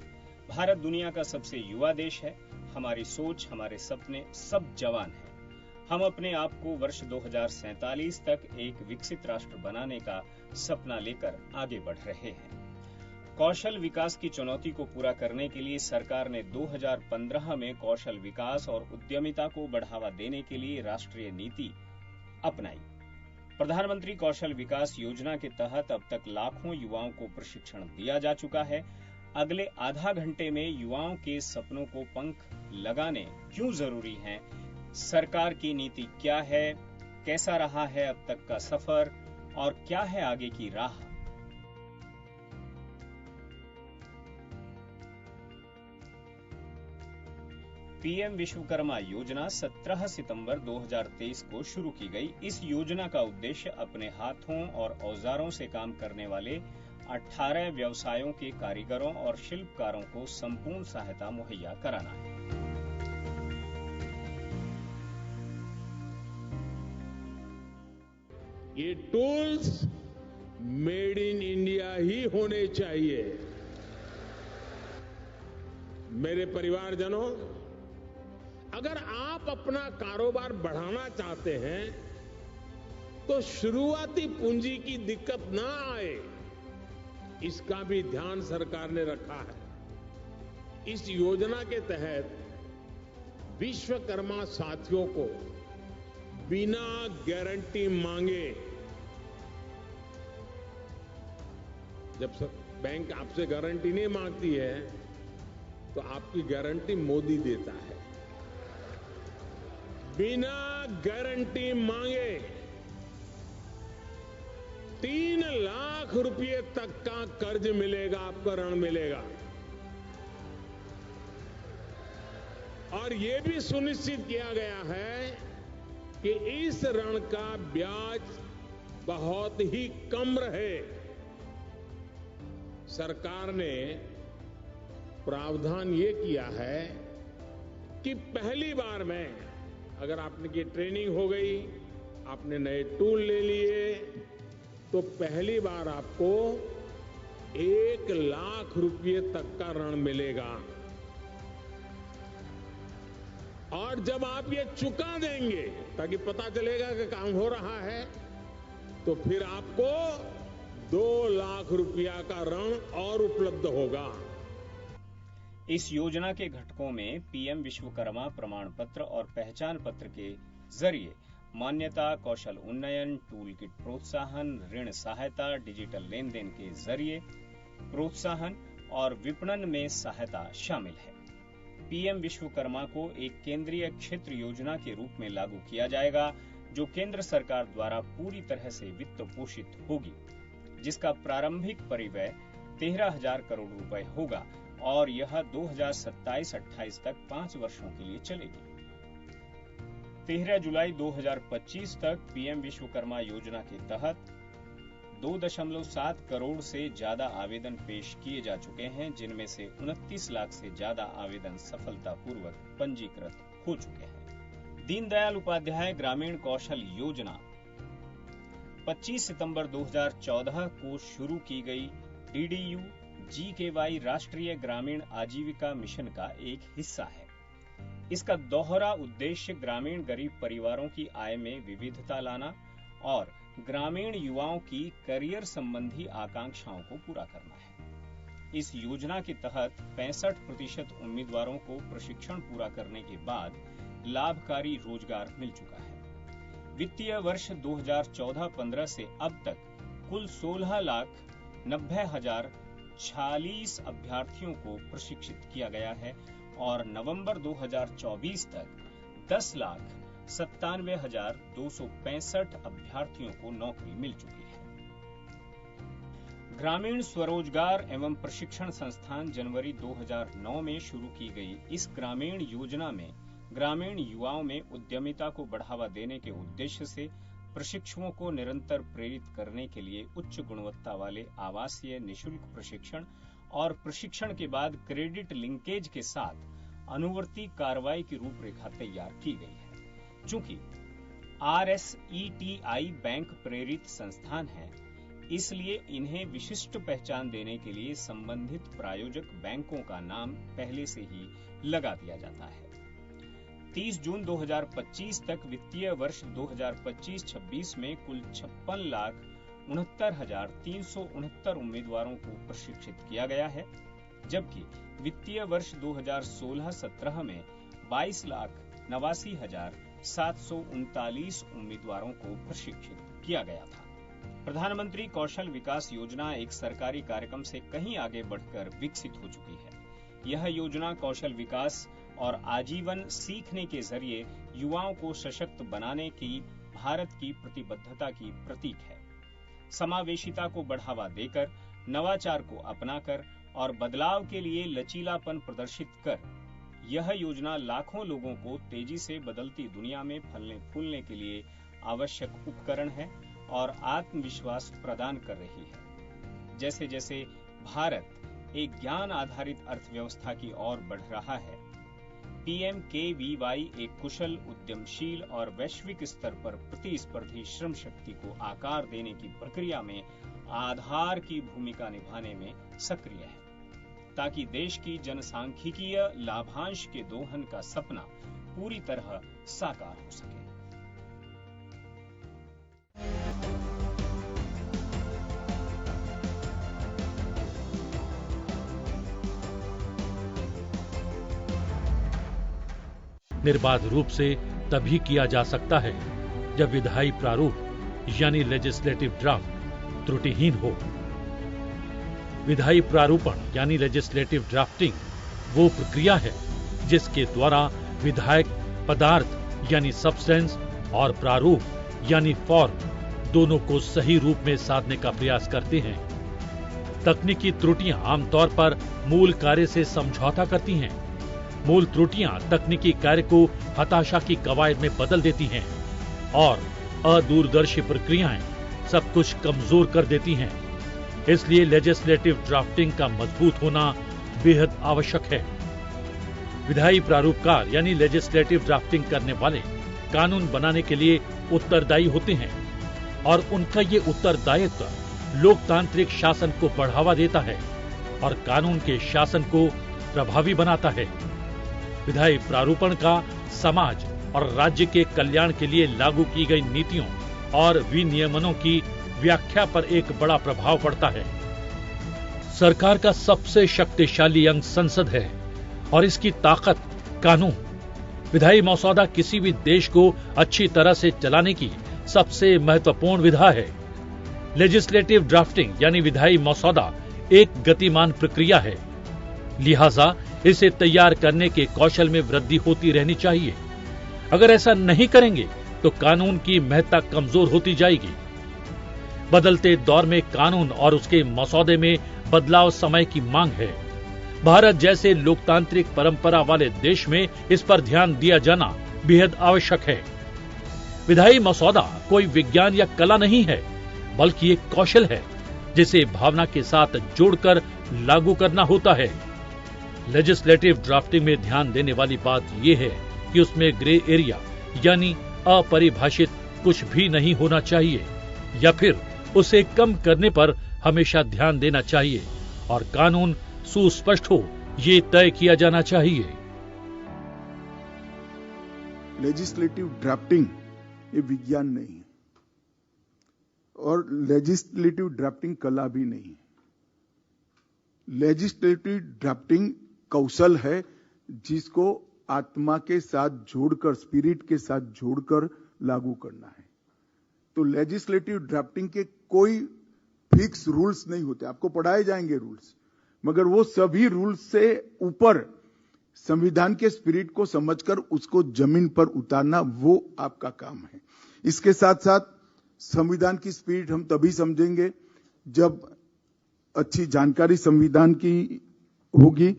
भारत दुनिया का सबसे युवा देश है। हमारी सोच, हमारे सपने सब जवान हैं। हम अपने आप को वर्ष 2047 तक एक विकसित राष्ट्र बनाने का सपना लेकर आगे बढ़ रहे हैं। कौशल विकास की चुनौती को पूरा करने के लिए सरकार ने 2015 में कौशल विकास और उद्यमिता को बढ़ावा देने के लिए राष्ट्रीय नीति अपनाई। प्रधानमंत्री कौशल विकास योजना के तहत अब तक लाखों युवाओं को प्रशिक्षण दिया जा चुका है। अगले आधा घंटे में युवाओं के सपनों को पंख लगाने क्यों जरूरी है, सरकार की नीति क्या है, कैसा रहा है अब तक का सफर और क्या है आगे की राह। PM विश्वकर्मा योजना 17 सितंबर 2023 को शुरू की गई। इस योजना का उद्देश्य अपने हाथों और औजारों से काम करने वाले 18 व्यवसायों के कारीगरों और शिल्पकारों को संपूर्ण सहायता मुहैया कराना है। ये टूल्स मेड इन इंडिया ही होने चाहिए। मेरे परिवारजनों, अगर आप अपना कारोबार बढ़ाना चाहते हैं तो शुरुआती पूंजी की दिक्कत ना आए, इसका भी ध्यान सरकार ने रखा है। इस योजना के तहत विश्वकर्मा साथियों को बिना गारंटी मांगे, जब बैंक आपसे गारंटी नहीं मांगती है तो आपकी गारंटी मोदी देता है। बिना गारंटी मांगे 3 लाख रुपए तक का कर्ज मिलेगा, आपको ऋण मिलेगा। और यह भी सुनिश्चित किया गया है कि इस ऋण का ब्याज बहुत ही कम रहे। सरकार ने प्रावधान ये किया है कि पहली बार में अगर आपने की ट्रेनिंग हो गई, आपने नए टूल ले लिए, तो पहली बार आपको 1 लाख रुपए तक का ऋण मिलेगा। और जब आप ये चुका देंगे ताकि पता चलेगा कि काम हो रहा है, तो फिर आपको 2 लाख रुपया का ऋण और उपलब्ध होगा। इस योजना के घटकों में पीएम विश्वकर्मा प्रमाण पत्र और पहचान पत्र के जरिए मान्यता, कौशल उन्नयन, टूल किट प्रोत्साहन, ऋण सहायता, डिजिटल लेन देन के जरिए प्रोत्साहन और विपणन में सहायता शामिल है। पीएम विश्वकर्मा को एक केंद्रीय क्षेत्र योजना के रूप में लागू किया जाएगा, जो केंद्र सरकार द्वारा पूरी तरह से वित्त पोषित होगी, जिसका प्रारंभिक परिव्यय 13,000 करोड़ रुपए होगा और यह 2027-28 तक 5 वर्षों के लिए चलेगी। 13 जुलाई 2025 तक पीएम विश्वकर्मा योजना के तहत 2.7 करोड़ से ज्यादा आवेदन पेश किए जा चुके हैं, जिनमें से 29 लाख से ज्यादा आवेदन सफलतापूर्वक पंजीकृत हो चुके हैं। दीनदयाल उपाध्याय ग्रामीण कौशल योजना 25 सितंबर 2014 को शुरू की गई DDU GKY राष्ट्रीय ग्रामीण आजीविका मिशन का एक हिस्सा है। इसका दोहरा उद्देश्य ग्रामीण गरीब परिवारों की आय में विविधता लाना और ग्रामीण युवाओं की करियर संबंधी आकांक्षाओं को पूरा करना है। इस योजना के तहत 65% उम्मीदवारों को प्रशिक्षण पूरा करने के बाद लाभकारी रोजगार मिल चुका है। वित्तीय वर्ष 2014-15 से अब तक कुल 16,90,046 अभ्यर्थियों को प्रशिक्षित किया गया है और नवंबर 2024 तक 10,97,265 अभ्यर्थियों को नौकरी मिल चुकी है। ग्रामीण स्वरोजगार एवं प्रशिक्षण संस्थान जनवरी 2009 में शुरू की गई इस ग्रामीण योजना में ग्रामीण युवाओं में उद्यमिता को बढ़ावा देने के उद्देश्य से प्रशिक्षुओं को निरंतर प्रेरित करने के लिए उच्च गुणवत्ता वाले आवासीय निशुल्क प्रशिक्षण और प्रशिक्षण के बाद क्रेडिट लिंकेज के साथ अनुवर्ती कार्रवाई की रूपरेखा तैयार की गई है। चूंकि RSETI बैंक प्रेरित संस्थान है, इसलिए इन्हें विशिष्ट पहचान देने के लिए संबंधित प्रायोजक बैंकों का नाम पहले से ही लगा दिया जाता है। 30 जून 2025 तक वित्तीय वर्ष 2025-26 में कुल 56,69,369 उम्मीदवारों को प्रशिक्षित किया गया है, जबकि वित्तीय वर्ष 2016-17 में 22,89,739 उम्मीदवारों को प्रशिक्षित किया गया था। प्रधानमंत्री कौशल विकास योजना एक सरकारी कार्यक्रम से कहीं आगे बढ़कर विकसित हो चुकी है। यह योजना कौशल विकास और आजीवन सीखने के जरिए युवाओं को सशक्त बनाने की भारत की प्रतिबद्धता की प्रतीक है। समावेशिता को बढ़ावा देकर, नवाचार को अपनाकर और बदलाव के लिए लचीलापन प्रदर्शित कर यह योजना लाखों लोगों को तेजी से बदलती दुनिया में फलने फूलने के लिए आवश्यक उपकरण है और आत्मविश्वास प्रदान कर रही है। जैसे जैसे भारत एक ज्ञान आधारित अर्थव्यवस्था की ओर बढ़ रहा है, पीएमकेवीवाई एक कुशल, उद्यमशील और वैश्विक स्तर पर प्रतिस्पर्धी श्रम शक्ति को आकार देने की प्रक्रिया में आधार की भूमिका निभाने में सक्रिय है, ताकि देश की जनसांख्यिकीय लाभांश के दोहन का सपना पूरी तरह साकार हो सके। निर्बाध रूप से तभी किया जा सकता है जब विधायी प्रारूप यानी लेजिस्लेटिव ड्राफ्ट त्रुटिहीन हो। विधायी प्रारूपण यानी लेजिस्लेटिव ड्राफ्टिंग वो प्रक्रिया है जिसके द्वारा विधायक पदार्थ यानी सब्सटेंस और प्रारूप यानी फॉर्म दोनों को सही रूप में साधने का प्रयास करते हैं। तकनीकी त्रुटियां आमतौर पर मूल कार्य से समझौता करती हैं। मूल त्रुटियां तकनीकी कार्य को हताशा की कवायद में बदल देती हैं और अदूरदर्शी प्रक्रियाएं सब कुछ कमजोर कर देती हैं। इसलिए लेजिस्लेटिव ड्राफ्टिंग का मजबूत होना बेहद आवश्यक है। विधायी प्रारूपकार यानी लेजिस्लेटिव ड्राफ्टिंग करने वाले कानून बनाने के लिए उत्तरदायी होते हैं और उनका ये उत्तरदायित्व लोकतांत्रिक शासन को बढ़ावा देता है और कानून के शासन को प्रभावी बनाता है। विधायी प्रारूपण का समाज और राज्य के कल्याण के लिए लागू की गई नीतियों और विनियमनों की व्याख्या पर एक बड़ा प्रभाव पड़ता है। सरकार का सबसे शक्तिशाली अंग संसद है और इसकी ताकत कानून। विधायी मसौदा किसी भी देश को अच्छी तरह से चलाने की सबसे महत्वपूर्ण विधा है। लेजिस्लेटिव ड्राफ्टिंग यानी विधायी मसौदा एक गतिमान प्रक्रिया है, लिहाजा इसे तैयार करने के कौशल में वृद्धि होती रहनी चाहिए। अगर ऐसा नहीं करेंगे तो कानून की महत्ता कमजोर होती जाएगी। बदलते दौर में कानून और उसके मसौदे में बदलाव समय की मांग है। भारत जैसे लोकतांत्रिक परंपरा वाले देश में इस पर ध्यान दिया जाना बेहद आवश्यक है। विधायी मसौदा कोई विज्ञान या कला नहीं है, बल्कि एक कौशल है जिसे भावना के साथ जोड़कर लागू करना होता है। लेजिस्लेटिव ड्राफ्टिंग में ध्यान देने वाली बात यह है कि उसमें ग्रे एरिया यानी अपरिभाषित कुछ भी नहीं होना चाहिए या फिर उसे कम करने पर हमेशा ध्यान देना चाहिए और कानून सुस्पष्ट हो ये तय किया जाना चाहिए। लेजिस्लेटिव ड्राफ्टिंग ये विज्ञान नहीं है और लेजिस्लेटिव ड्राफ्टिंग कला भी नहीं है। लेजिस्लेटिव ड्राफ्टिंग कौशल है जिसको आत्मा के साथ जोड़कर, स्पिरिट के साथ जोड़कर लागू करना है। तो लेजिस्लेटिव ड्राफ्टिंग के कोई फिक्स रूल्स नहीं होते, आपको पढ़ाए जाएंगे रूल्स, मगर वो सभी रूल्स से ऊपर संविधान के स्पिरिट को समझकर उसको जमीन पर उतारना वो आपका काम है। इसके साथ साथ संविधान की स्पिरिट हम तभी समझेंगे जब अच्छी जानकारी संविधान की होगी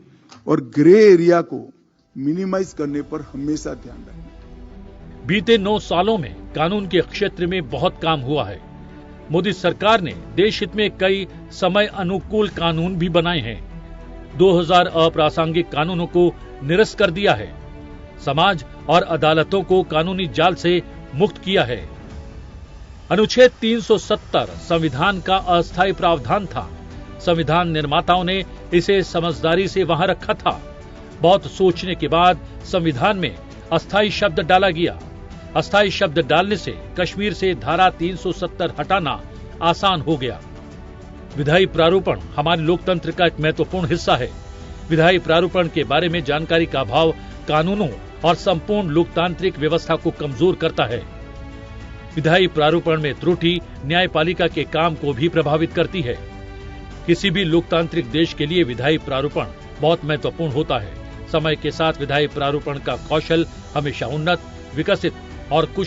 और ग्रे एरिया को मिनिमाइज करने पर हमेशा ध्यान रखें। बीते 9 सालों में कानून के क्षेत्र में बहुत काम हुआ है। मोदी सरकार ने देश हित में कई समय अनुकूल कानून भी बनाए हैं। 2000 अप्रासंगिक कानूनों को निरस्त कर दिया है। समाज और अदालतों को कानूनी जाल से मुक्त किया है। अनुच्छेद 370 संविधान का अस्थायी प्रावधान था। संविधान निर्माताओं ने इसे समझदारी से वहां रखा था। बहुत सोचने के बाद संविधान में अस्थायी शब्द डाला गया। अस्थायी शब्द डालने से कश्मीर से धारा 370 हटाना आसान हो गया। विधायी प्रारूपण हमारे लोकतंत्र का एक महत्वपूर्ण हिस्सा है। विधायी प्रारूपण के बारे में जानकारी का अभाव कानूनों और संपूर्ण लोकतांत्रिक व्यवस्था को कमजोर करता है। विधायी प्रारूपण में त्रुटि न्यायपालिका के काम को भी प्रभावित करती है। किसी भी लोकतांत्रिक देश के लिए विधायी प्रारूपण बहुत महत्वपूर्ण होता है। समय के साथ विधायी प्रारूपण का कौशल हमेशा उन्नत, विकसित और कुशल